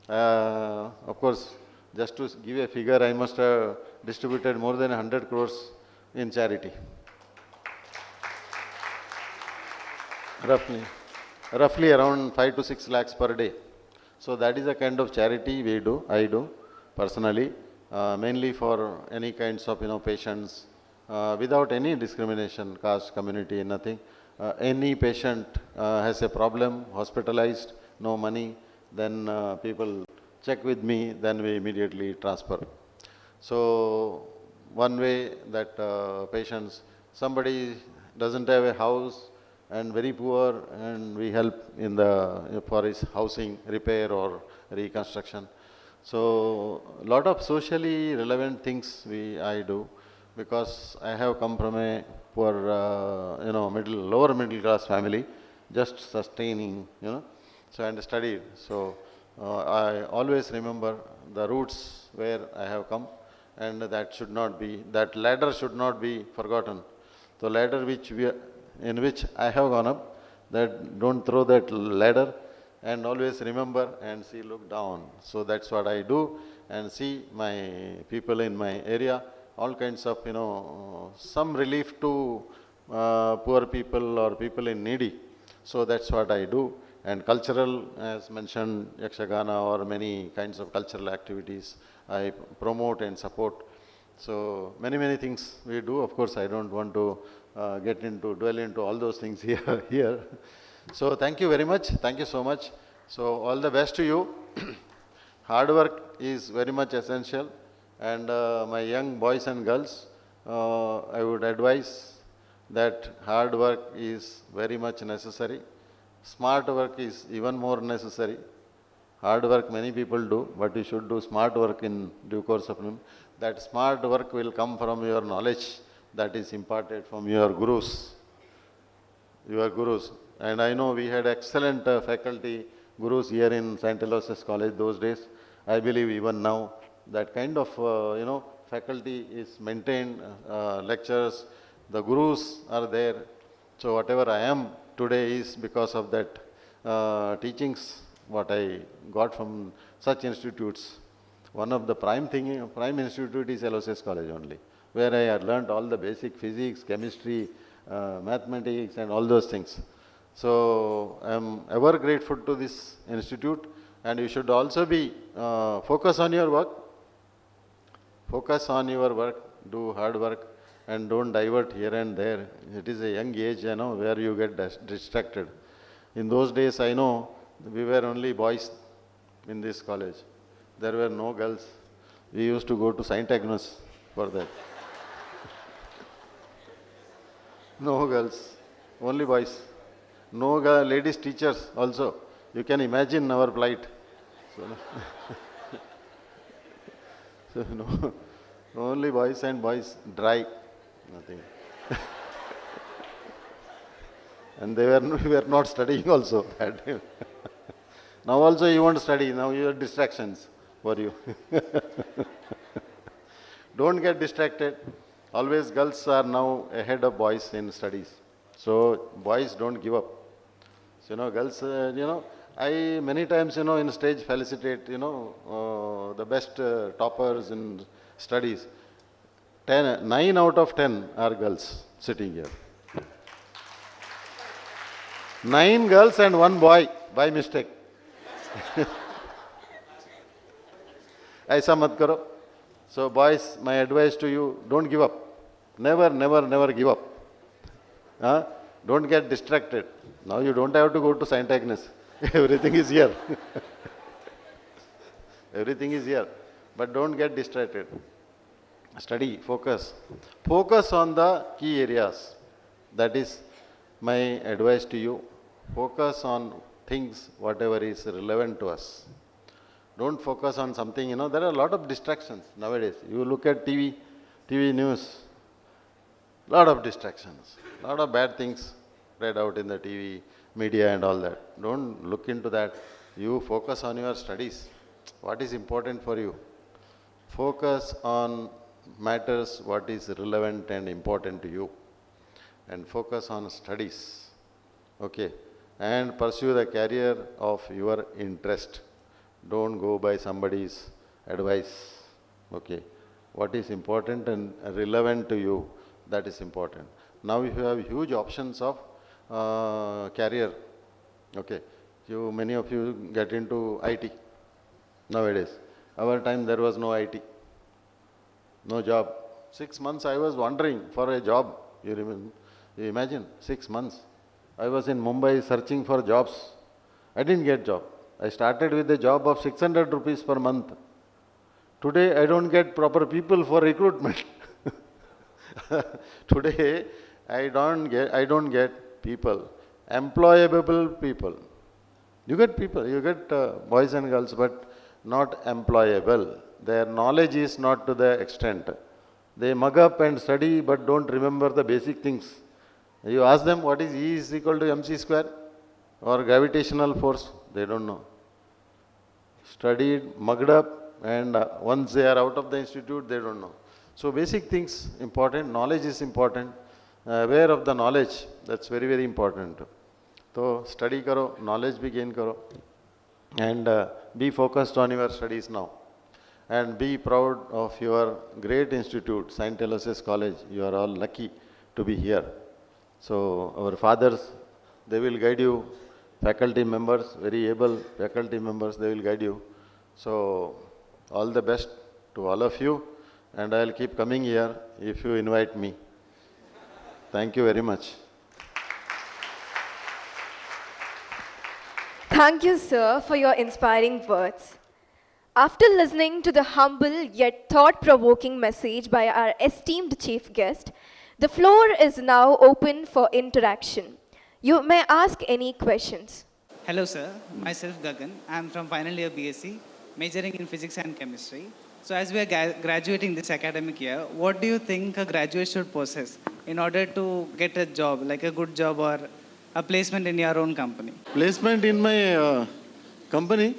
Of course, just to give a figure, I must have distributed more than 100 crores in charity. Roughly around 5 to 6 lakhs per day. So that is the kind of charity I do personally, mainly for any kinds of patients, without any discrimination, caste, community, nothing. Any patient has a problem, hospitalized, no money, then people check with me, then we immediately transfer. So one way that patients, somebody doesn't have a house and very poor, and we help for his housing repair or reconstruction. So a lot of socially relevant things I do, because I have come from a poor, lower middle class family, just sustaining, So and studied. So I always remember the roots where I have come, and that ladder should not be forgotten. The ladder in which I have gone up, that don't throw that ladder, and always remember and see, look down. So that's what I do, and see my people in my area, all kinds of, some relief to poor people or people in needy. So that's what I do. And cultural, as mentioned, Yakshagana or many kinds of cultural activities, I promote and support. So many things we do. Of course, I don't want to dwell into all those things here. So thank you very much. Thank you so much. So all the best to you. Hard work is very much essential. And my young boys and girls, I would advise that hard work is very much necessary. Smart work is even more necessary. Hard work many people do, but you should do smart work in due course of time. That smart work will come from your knowledge that is imparted from your gurus. And I know we had excellent faculty, gurus here in St. Aloysius College those days. I believe even now that kind of, faculty is maintained, lectures, the gurus are there. So whatever I am today is because of that teachings, what I got from such institutes. One of the prime institute is Aloysius College only, where I had learnt all the basic physics, chemistry, mathematics and all those things. So I am ever grateful to this institute, and you should also be focus on your work. Focus on your work, do hard work, and don't divert here and there. It is a young age, where you get distracted. In those days, I know we were only boys in this college. There were no girls. We used to go to St. Agnes for that. No girls, only boys. No ladies teachers also. You can imagine our plight. So no, only boys and boys, dry, nothing. And we were not studying also that time. Now also you want to study, now you have distractions for you. Don't get distracted. Always girls are now ahead of boys in studies. So boys don't give up. So, girls, I many times, in stage felicitate, the best toppers in studies. 9 out of 10 are girls sitting here. 9 girls and 1 boy by mistake. Aisa mat karo. So boys, my advice to you, don't give up. Never give up. Don't get distracted. Now you don't have to go to St. Agnes. Everything is here. Everything is here. But don't get distracted. Study, focus. Focus on the key areas. That is my advice to you. Focus on things, whatever is relevant to us. Don't focus on something, there are a lot of distractions nowadays. You look at TV news, lot of distractions, lot of bad things read out in the TV, media and all that. Don't look into that. You focus on your studies. What is important for you? Focus on matters what is relevant and important to you. And focus on studies. Okay. And pursue the career of your interest. Don't go by somebody's advice. Okay. What is important and relevant to you, that is important. Now you have huge options of career. Okay. Many of you get into IT nowadays. Our time there was no IT. No job. 6 months I was wandering for a job. You imagine, 6 months. I was in Mumbai searching for jobs. I didn't get job. I started with a job of 600 rupees per month. Today I don't get proper people for recruitment. Today I don't get people, employable people. You get people, you get boys and girls, but not employable. Their knowledge is not to the extent. They mug up and study but don't remember the basic things. You ask them what is E is equal to mc square or gravitational force. They don't know. Studied, mugged up, and once they are out of the institute, they don't know. So basic things important, knowledge is important. Aware of the knowledge, that's very, very important. So study karo, knowledge भी gain karo, and be focused on your studies now. And be proud of your great institute, St. Aloysius College. You are all lucky to be here. So our fathers, they will guide you. Faculty members, very able faculty members, they will guide you. So all the best to all of you. And I'll keep coming here if you invite me. Thank you very much.
Thank you, sir, for your inspiring words. After listening to the humble yet thought-provoking message by our esteemed chief guest, the floor is now open for interaction. You may ask any questions.
Hello, sir. Myself Gagan. I am from final year BSc, majoring in physics and chemistry. So as we are graduating this academic year, what do you think a graduate should possess in order to get a job, like a good job or a placement in your own company?
Placement in my company?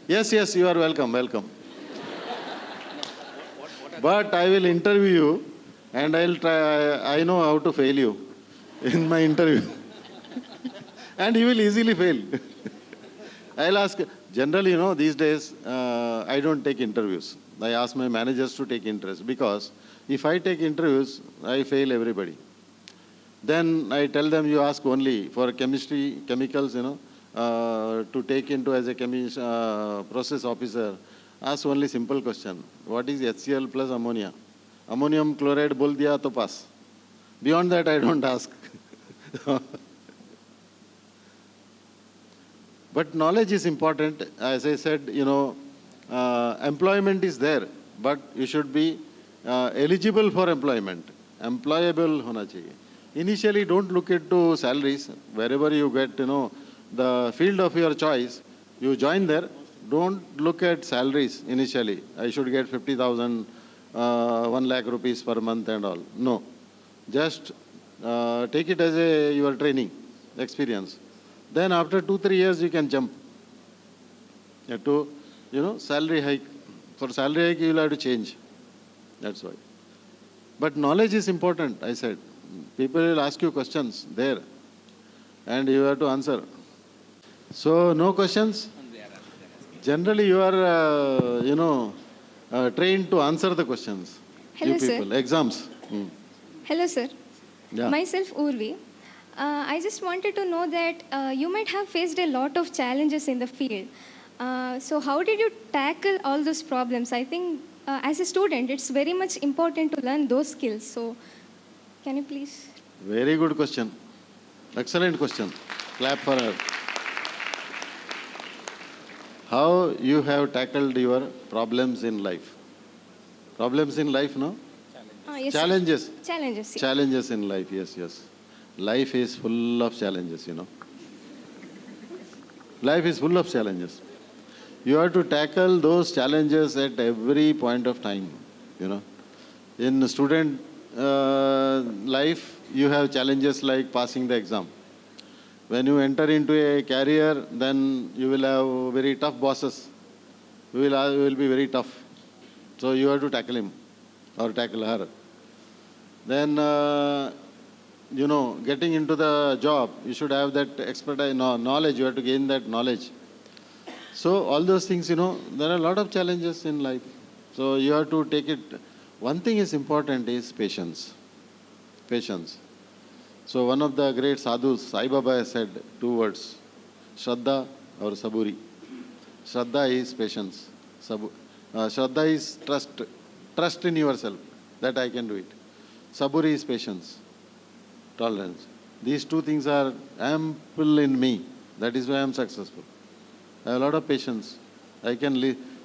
Yes, yes, you are welcome, welcome. But I will interview you and I'll try, I know how to fail you in my interview. And you will easily fail. I'll ask, generally, you know, these days, I don't take interviews. I ask my managers to take interviews because if I take interviews, I fail everybody. Then I tell them you ask only for chemistry, chemicals, you know, to take into as a process officer, ask only simple question. What is HCl plus ammonia? Ammonium chloride bol diya to pass. Beyond that, I don't ask. But knowledge is important. As I said, you know, employment is there, but you should be eligible for employment. Employable hona chahiye. Initially, don't look into salaries. Wherever you get, you know, the field of your choice, you join there. Don't look at salaries initially. I should get 50,000, 1 lakh rupees per month and all. No. Just take it as your training experience. Then after 2-3 years, you can jump to, you know, salary hike. For salary hike, you will have to change. That's why. But knowledge is important, I said. People will ask you questions there, and you have to answer. So, no questions? Generally, you are, you know, trained to answer the questions.
Hello,
you people.
sir.
Exams.
Hello, sir.
Yeah.
Myself, Urvi. I just wanted to know that you might have faced a lot of challenges in the field. So how did you tackle all those problems? I think as a student, it's very much important to learn those skills. So can you please?
Very good question. Excellent question. Clap for her. How you have tackled your problems in life? Problems in life, no?
Yes,
Challenges.
sir. Challenges. Yeah.
Challenges in life, yes, yes. Life is full of challenges, you know. Life is full of challenges. You have to tackle those challenges at every point of time, you know. In student life, you have challenges like passing the exam. When you enter into a career, then you will have very tough bosses. You will be very tough. So you have to tackle him or tackle her. Then, you know, getting into the job, you should have that expertise, knowledge. You have to gain that knowledge. So all those things, you know, there are a lot of challenges in life. So you have to take it. One thing is important is patience. Patience. So one of the great sadhus, Sai Baba, has said 2 words, Shraddha or Saburi. Shraddha is patience. Shraddha is trust. Trust in yourself that I can do it. Saburi is patience, tolerance. These 2 things are ample in me. That is why I am successful. I have a lot of patience. I can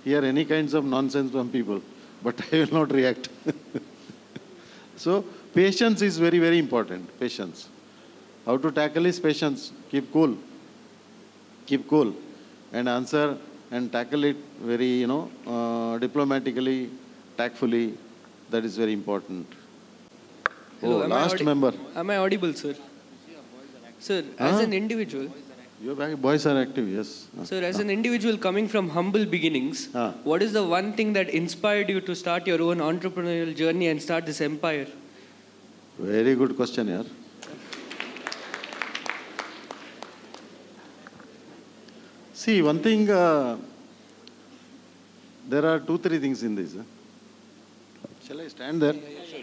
hear any kinds of nonsense from people, but I will not react. So patience is very, very important. Patience. How to tackle is patience. Keep cool. Keep cool. And answer and tackle it very, you know, diplomatically, tactfully. That is very important.
Hello,
last member.
Am I audible, sir? Sir, as an individual,
Your boys are active, yes.
Sir, as an individual coming from humble beginnings, what is the one thing that inspired you to start your own entrepreneurial journey and start this empire?
Very good question, yaar. See, one thing, there are 2-3 things in this. Shall I stand there?
Sure.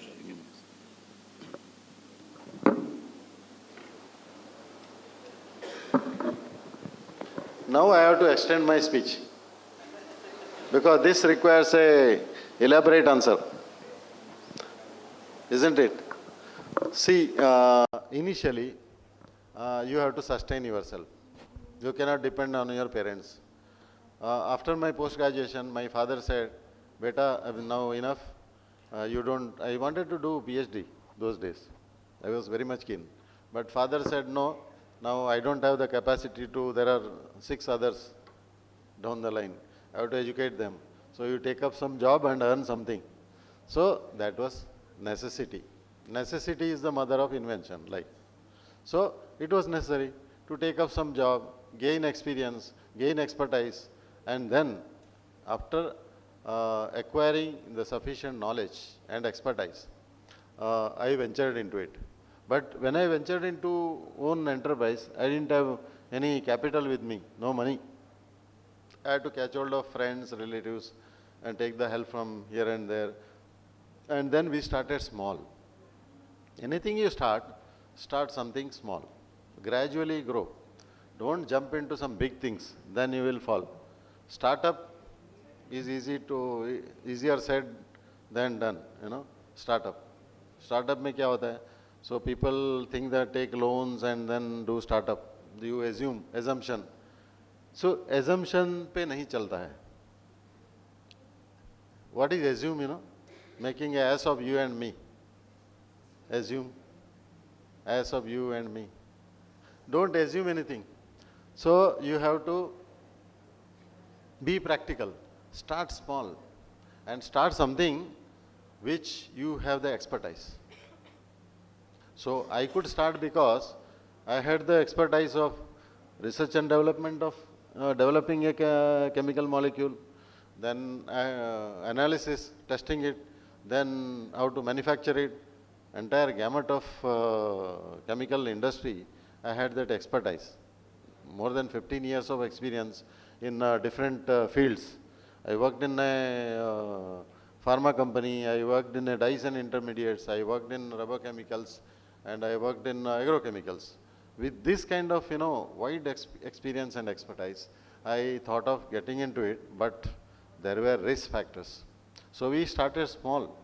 Now I have to extend my speech because this requires a elaborate answer, isn't it? See, initially, you have to sustain yourself. You cannot depend on your parents. After my post-graduation, my father said, "Beta, now enough. You don't." I wanted to do PhD those days. I was very much keen, but father said, "No. Now I don't have the capacity to. There are 6 others down the line. I have to educate them. So you take up some job and earn something." So that was necessity. Necessity is the mother of invention, like. So it was necessary to take up some job, gain experience, gain expertise, and then after acquiring the sufficient knowledge and expertise, I ventured into it. But when I ventured into own enterprise, I didn't have any capital with me, no money. I had to catch hold of friends, relatives, and take the help from here and there. And then we started small. Anything you start something small. Gradually grow. Don't jump into some big things, then you will fall. Startup is easier said than done, you know, startup. Startup mein kya hota hai? So people think that take loans and then do startup. You assume, assumption. So assumption pe nahi chalta hai. What is assume, you know? Making an ass of you and me. Assume. Ass of you and me. Don't assume anything. So you have to be practical. Start small and start something which you have the expertise. So I could start because I had the expertise of research and development of developing a chemical molecule, then analysis, testing it, then how to manufacture it, entire gamut of chemical industry. I had that expertise. More than 15 years of experience in different fields. I worked in a pharma company, I worked in a dyes and intermediates, I worked in rubber chemicals, and I worked in agrochemicals. With this kind of, you know, wide experience and expertise, I thought of getting into it, but there were risk factors. So we started small.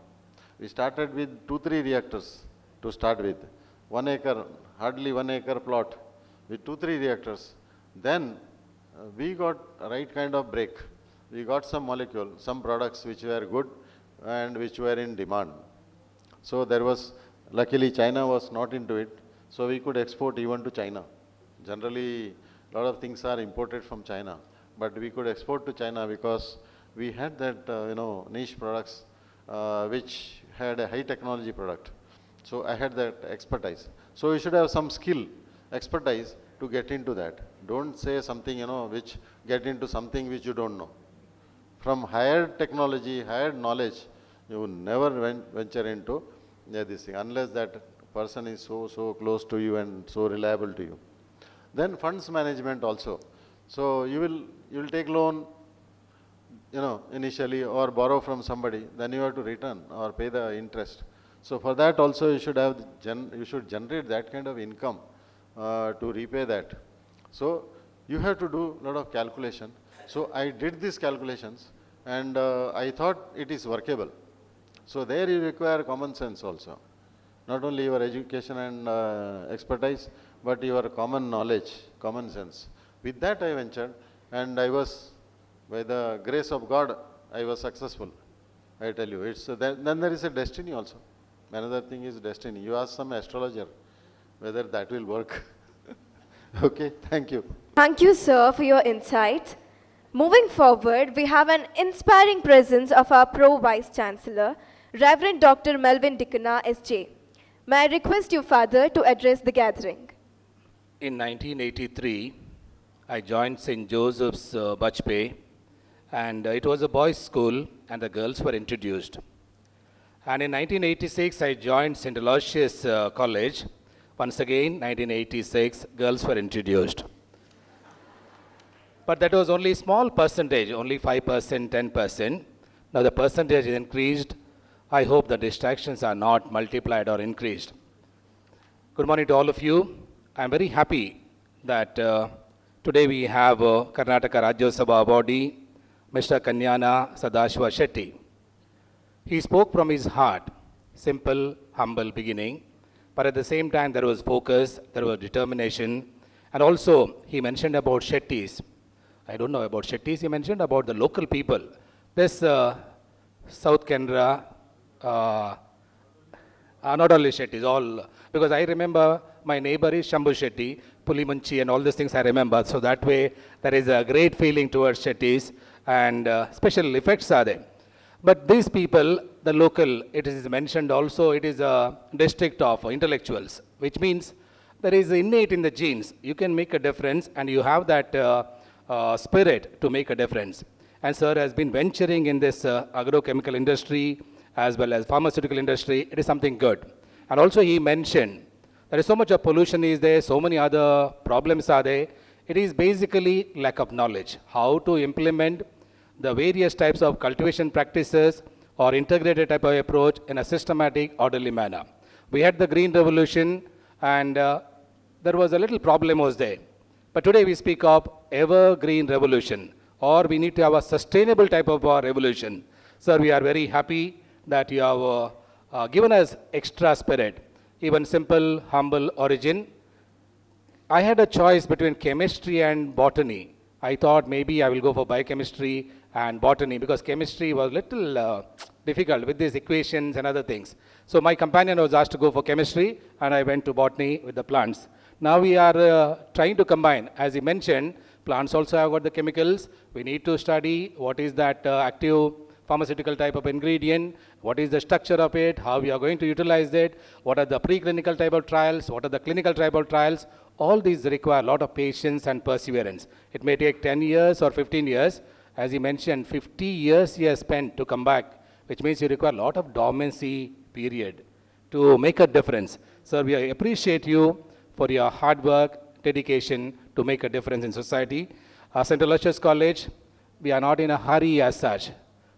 We started with 2-3 reactors to start with. 1 acre, hardly 1 acre plot with 2-3 reactors. Then we got right kind of break. We got some molecule, some products which were good and which were in demand. So there was, luckily China was not into it, so we could export even to China. Generally, a lot of things are imported from China, but we could export to China because we had that, you know, niche products which had a high technology product. So I had that expertise. So you should have some skill, expertise to get into that. Don't say something, you know, which get into something which you don't know. From higher technology, higher knowledge, you will never venture into this thing unless that person is so close to you and so reliable to you. Then funds management also. So you will take loan, you know, initially, or borrow from somebody, then you have to return or pay the interest. So for that also you should have you should generate that kind of income to repay that. So you have to do a lot of calculation. So I did these calculations and I thought it is workable. So there you require common sense also. Not only your education and expertise, but your common knowledge, common sense. With that I ventured, and I was, by the grace of God, I was successful. I tell you, it's then there is a destiny also. Another thing is destiny. You ask some astrologer whether that will work. Okay, thank you.
Thank you, sir, for your insights. Moving forward, we have an inspiring presence of our Pro Vice Chancellor, Reverend Dr. Melvin Dickena, S.J. May I request you, Father, to address the gathering?
In 1983, I joined St. Joseph's Bachpe, and it was a boys' school, and the girls were introduced. And in 1986, I joined St. Aloysius College. Once again, 1986, girls were introduced. But that was only a small percentage, only 5%, 10%. Now the percentage is increased. I hope the distractions are not multiplied or increased. Good morning to all of you. I'm very happy that today we have Karnataka Rajyosabha awardee, Mr. Kanyana Sadashiva Shetty. He spoke from his heart, simple, humble beginning, but at the same time there was focus, there was determination, and also he mentioned about Shettys. I don't know about Shettys, he mentioned about the local people. This South Canara, not only Shettys, all, because I remember my neighbor is Shambhu Shetty, Pulimunchi and all these things I remember. So that way there is a great feeling towards Shettys and special effects are there. But these people, the local, it is mentioned also, it is a district of intellectuals, which means there is innate in the genes. You can make a difference and you have that spirit to make a difference. And sir has been venturing in this agrochemical industry as well as pharmaceutical industry. It is something good. And also he mentioned there is so much of pollution is there, so many other problems are there. It is basically lack of knowledge. How to implement the various types of cultivation practices or integrated type of approach in a systematic, orderly manner. We had the Green Revolution and there was a little problem was there. But today we speak of evergreen revolution, or we need to have a sustainable type of revolution. Sir, we are very happy that you have given us extra spirit, even simple, humble origin. I had a choice between chemistry and botany. I thought maybe I will go for biochemistry and botany because chemistry was little difficult with these equations and other things. So my companion was asked to go for chemistry and I went to botany with the plants. Now we are trying to combine, as he mentioned, plants also have got the chemicals. We need to study what is that active pharmaceutical type of ingredient, what is the structure of it, how we are going to utilize it, what are the preclinical type of trials, what are the clinical type of trials. All these require a lot of patience and perseverance. It may take 10 years or 15 years. As he mentioned, 50 years he has spent to come back, which means you require a lot of dormancy period to make a difference. Sir, we appreciate you for your hard work, dedication to make a difference in society. St. Aloysius College, we are not in a hurry as such.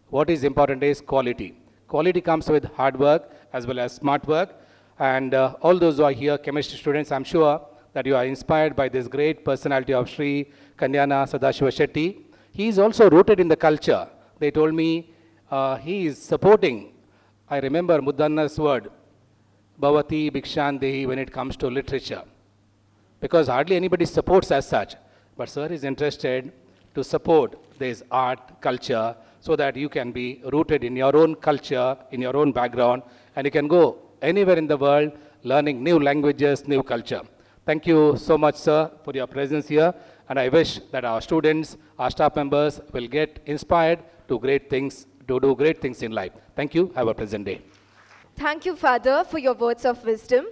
What is important is quality. Quality comes with hard work as well as smart work. And all those who are here, chemistry students, I'm sure that you are inspired by this great personality of Sri Kanyana Sadashiva Shetty. He is also rooted in the culture. They told me he is supporting, I remember Muddanna's word, Bhavati Bhikshandehi when it comes to literature. Because hardly anybody supports as such. But sir is interested to support this art, culture, so that you can be rooted in your own culture, in your own background, and you can go anywhere in the world learning new languages, new culture. Thank you so much, sir, for your presence here. And I wish that our students, our staff members will get inspired to great things, to do great things in life. Thank you. Have a pleasant day.
Thank you, Father, for your words of wisdom.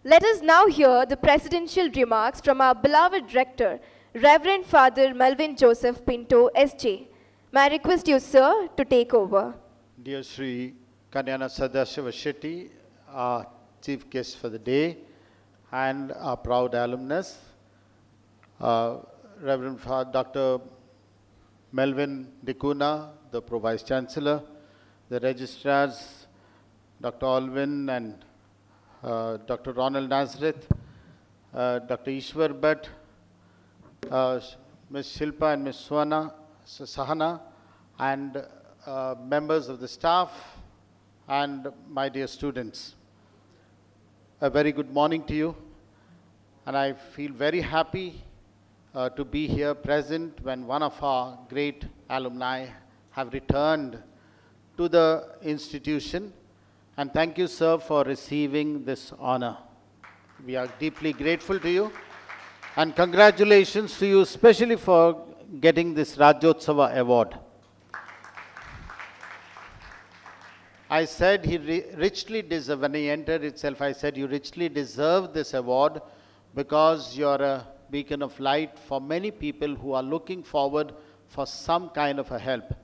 Let us now hear the presidential remarks from our beloved rector, Reverend Father Melvin Joseph Pinto, S.J. May I request you, sir, to take over.
Dear Sri Kanyana Sadashiva Shetty, our chief guest for the day, and our proud alumnus, Reverend Dr. Melvin Dikuna, the Pro Vice Chancellor, the registrars, Dr. Alvin and Dr. Ronald Nazareth, Dr. Ishwar Bhatt, Ms. Shilpa and Ms. Sahana, and members of the staff, and my dear students. A very good morning to you, and I feel very happy to be here present when one of our great alumni have returned to the institution. And thank you, sir, for receiving this honor. We are deeply grateful to you. And congratulations to you, especially for getting this Rajyotsava award. I said he richly deserved, when he entered itself, I said you richly deserve this award because you're a beacon of light for many people who are looking forward for some kind of a help.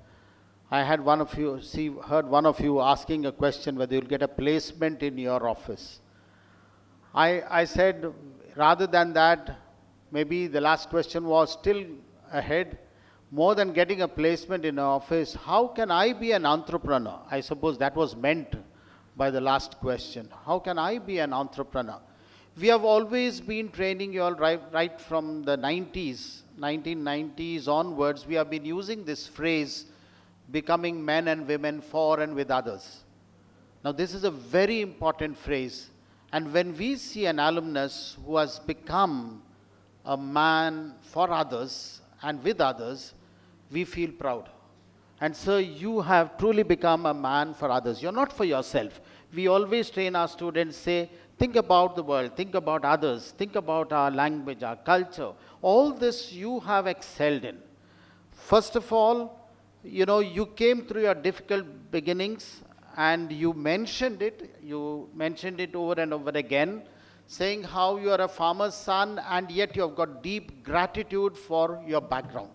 I had heard one of you asking a question whether you'll get a placement in your office. I said, rather than that, maybe the last question was still ahead. More than getting a placement in an office, how can I be an entrepreneur? I suppose that was meant by the last question. How can I be an entrepreneur? We have always been training you all right from the 1990s onwards. We have been using this phrase, becoming men and women for and with others. Now, this is a very important phrase. And when we see an alumnus who has become a man for others and with others, we feel proud. And so you have truly become a man for others. You're not for yourself. We always train our students, say, think about the world, think about others, think about our language, our culture. All this you have excelled in. First of all, you came through your difficult beginnings and you mentioned it over and over again, saying how you are a farmer's son and yet you have got deep gratitude for your background.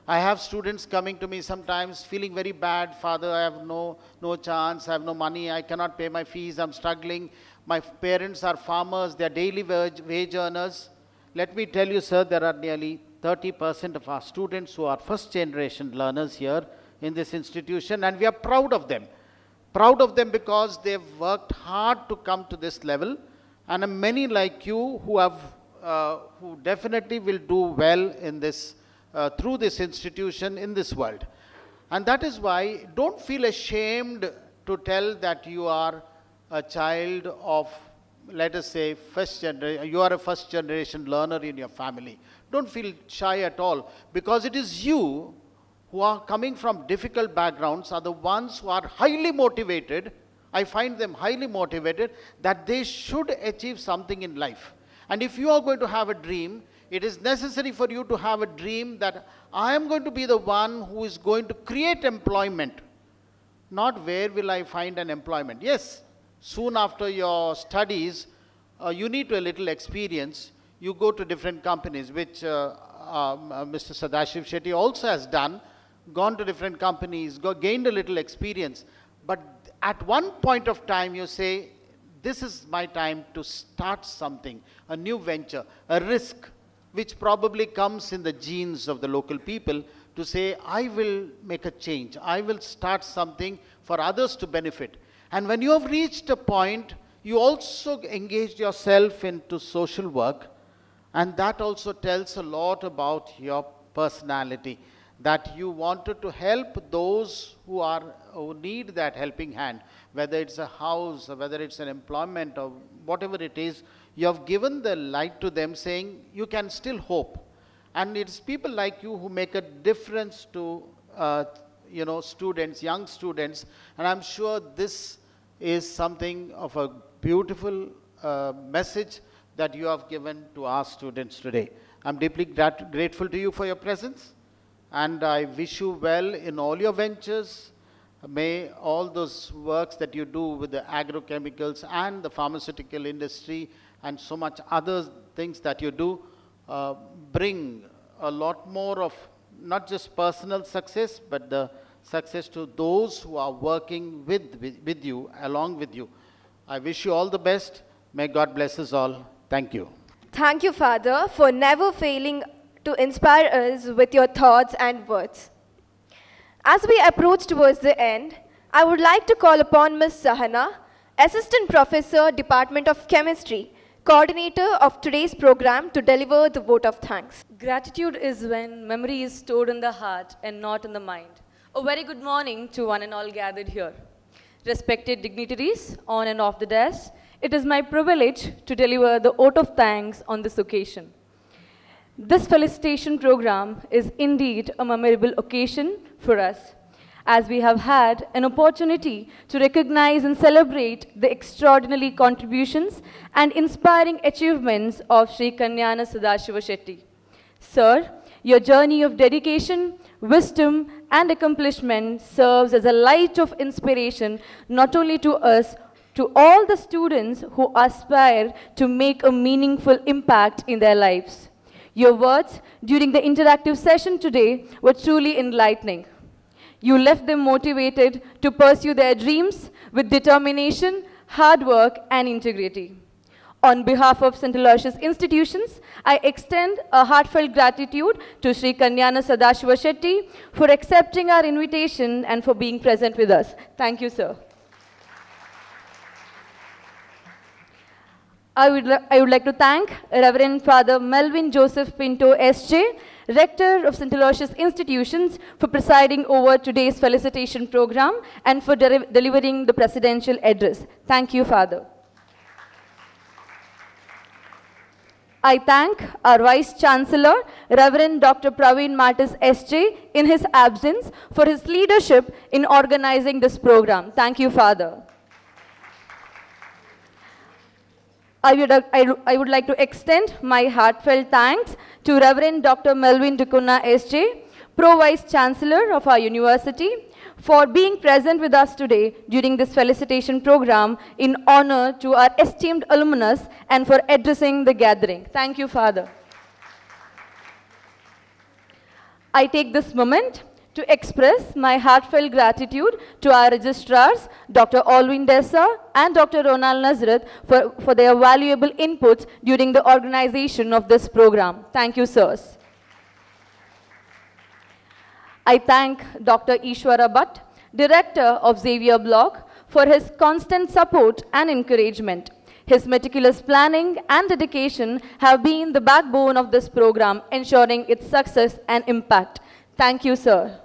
I have students coming to me sometimes feeling very bad, Father, I have no chance, I have no money, I cannot pay my fees, I'm struggling. My parents are farmers, they are daily wage earners. Let me tell you, sir, there are nearly 30% of our students who are first generation learners here in this institution, and we are proud of them. Proud of them because they've worked hard to come to this level, and many like you who definitely will do well in this through this institution in this world. And that is why don't feel ashamed to tell that you are a child of, let us say, you are a first generation learner in your family. Don't feel shy at all, because it is you who are coming from difficult backgrounds are the ones who are highly motivated. I find them highly motivated that they should achieve something in life. And if you are going to have a dream, it is necessary for you to have a dream that I am going to be the one who is going to create employment. Not where will I find an employment. Yes, soon after your studies, you need a little experience. You go to different companies, which Mr. Sadashiva Shetty also has done, gone to different companies, gained a little experience. But at one point of time, you say, this is my time to start something, a new venture, a risk, which probably comes in the genes of the local people, to say, I will make a change. I will start something for others to benefit. And when you have reached a point, you also engaged yourself into social work. And that also tells a lot about your personality, that you wanted to help those who need that helping hand, whether it's a house, or whether it's an employment, or whatever it is. You have given the light to them, saying you can still hope. And it's people like you who make a difference to students, young students. And I'm sure this is something of a beautiful message that you have given to our students today. I'm deeply grateful to you for your presence, and I wish you well in all your ventures. May all those works that you do with the agrochemicals and the pharmaceutical industry and so much other things that you do bring a lot more of not just personal success, but the success to those who are working with you, along with you. I wish you all the best. May God bless us all. Thank you.
Thank you, Father, for never failing to inspire us with your thoughts and words. As we approach towards the end, I would like to call upon Ms. Sahana, Assistant Professor, Department of Chemistry, coordinator of today's program, to deliver the vote of thanks.
Gratitude is when memory is stored in the heart and not in the mind. A very good morning to one and all gathered here. Respected dignitaries on and off the dais, it is my privilege to deliver the vote of thanks on this occasion. This felicitation program is indeed a memorable occasion for us, as we have had an opportunity to recognize and celebrate the extraordinary contributions and inspiring achievements of Sri Kanyana Sadashiva Shetty. Sir, your journey of dedication, wisdom, and accomplishment serves as a light of inspiration not only to us, to all the students who aspire to make a meaningful impact in their lives. Your words during the interactive session today were truly enlightening. You left them motivated to pursue their dreams with determination, hard work, and integrity. On behalf of St. Aloysius institutions, I extend a heartfelt gratitude to Sri Kanyana Sadashiva Shetty for accepting our invitation and for being present with us. Thank you, sir. I would like to thank Reverend Father Melvin Joseph Pinto, S.J., Rector of St. Aloysius Institutions, for presiding over today's felicitation program and for delivering the presidential address. Thank you, Father. I thank our Vice Chancellor, Reverend Dr. Praveen Mattis, S.J., in his absence for his leadership in organizing this program. Thank you, Father. I would like to extend my heartfelt thanks to Reverend Dr. Melvin Dukuna, S.J., Pro Vice Chancellor of our university, for being present with us today during this felicitation program in honor to our esteemed alumnus and for addressing the gathering. Thank you, Father. I take this moment to express my heartfelt gratitude to our registrars, Dr. Alwin Dessa and Dr. Ronald Nazrat, for their valuable inputs during the organization of this program. Thank you, sirs. I thank Dr. Ishwara Bhatt, Director of Xavier Block, for his constant support and encouragement. His meticulous planning and dedication have been the backbone of this program, ensuring its success and impact. Thank you, sir.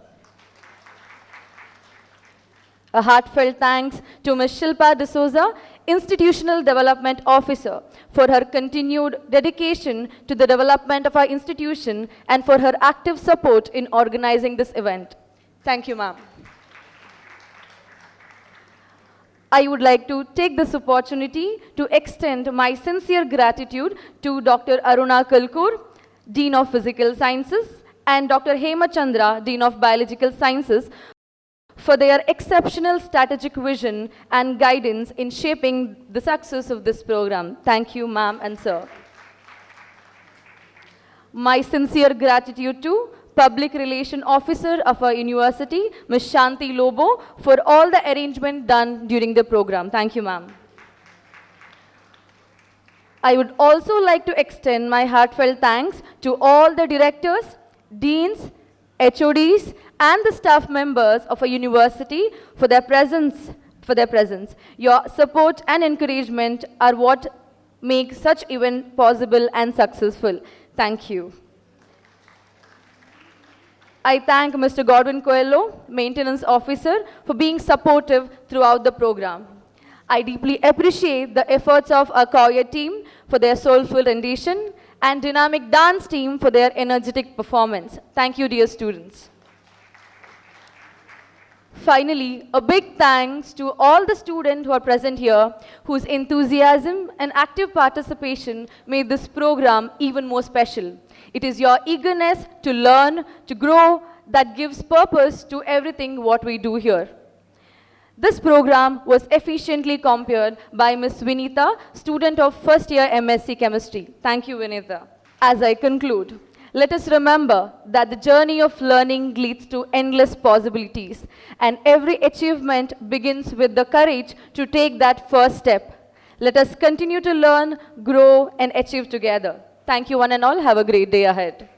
A heartfelt thanks to Ms. Shilpa D'Souza, Institutional Development Officer, for her continued dedication to the development of our institution and for her active support in organizing this event. Thank you, ma'am. I would like to take this opportunity to extend my sincere gratitude to Dr. Aruna Kalkur, Dean of Physical Sciences, and Dr. Hema Chandra, Dean of Biological Sciences, for their exceptional strategic vision and guidance in shaping the success of this program. Thank you, ma'am and sir. My sincere gratitude to Public Relation Officer of our university, Ms. Shanti Lobo, for all the arrangement done during the program. Thank you, ma'am. I would also like to extend my heartfelt thanks to all the directors, deans, HODs, and the staff members of a university for their presence. Your support and encouragement are what make such event possible and successful. Thank you. I thank Mr. Godwin Coelho, Maintenance Officer, for being supportive throughout the program. I deeply appreciate the efforts of our choir team for their soulful rendition and dynamic dance team for their energetic performance. Thank you, dear students. Finally, a big thanks to all the students who are present here, whose enthusiasm and active participation made this program even more special. It is your eagerness to learn, to grow, that gives purpose to everything what we do here. This program was efficiently compared by Ms. Vinita, student of first year MSc Chemistry. Thank you, Vinita. As I conclude, let us remember that the journey of learning leads to endless possibilities, and every achievement begins with the courage to take that first step. Let us continue to learn, grow, and achieve together. Thank you, one and all. Have a great day ahead.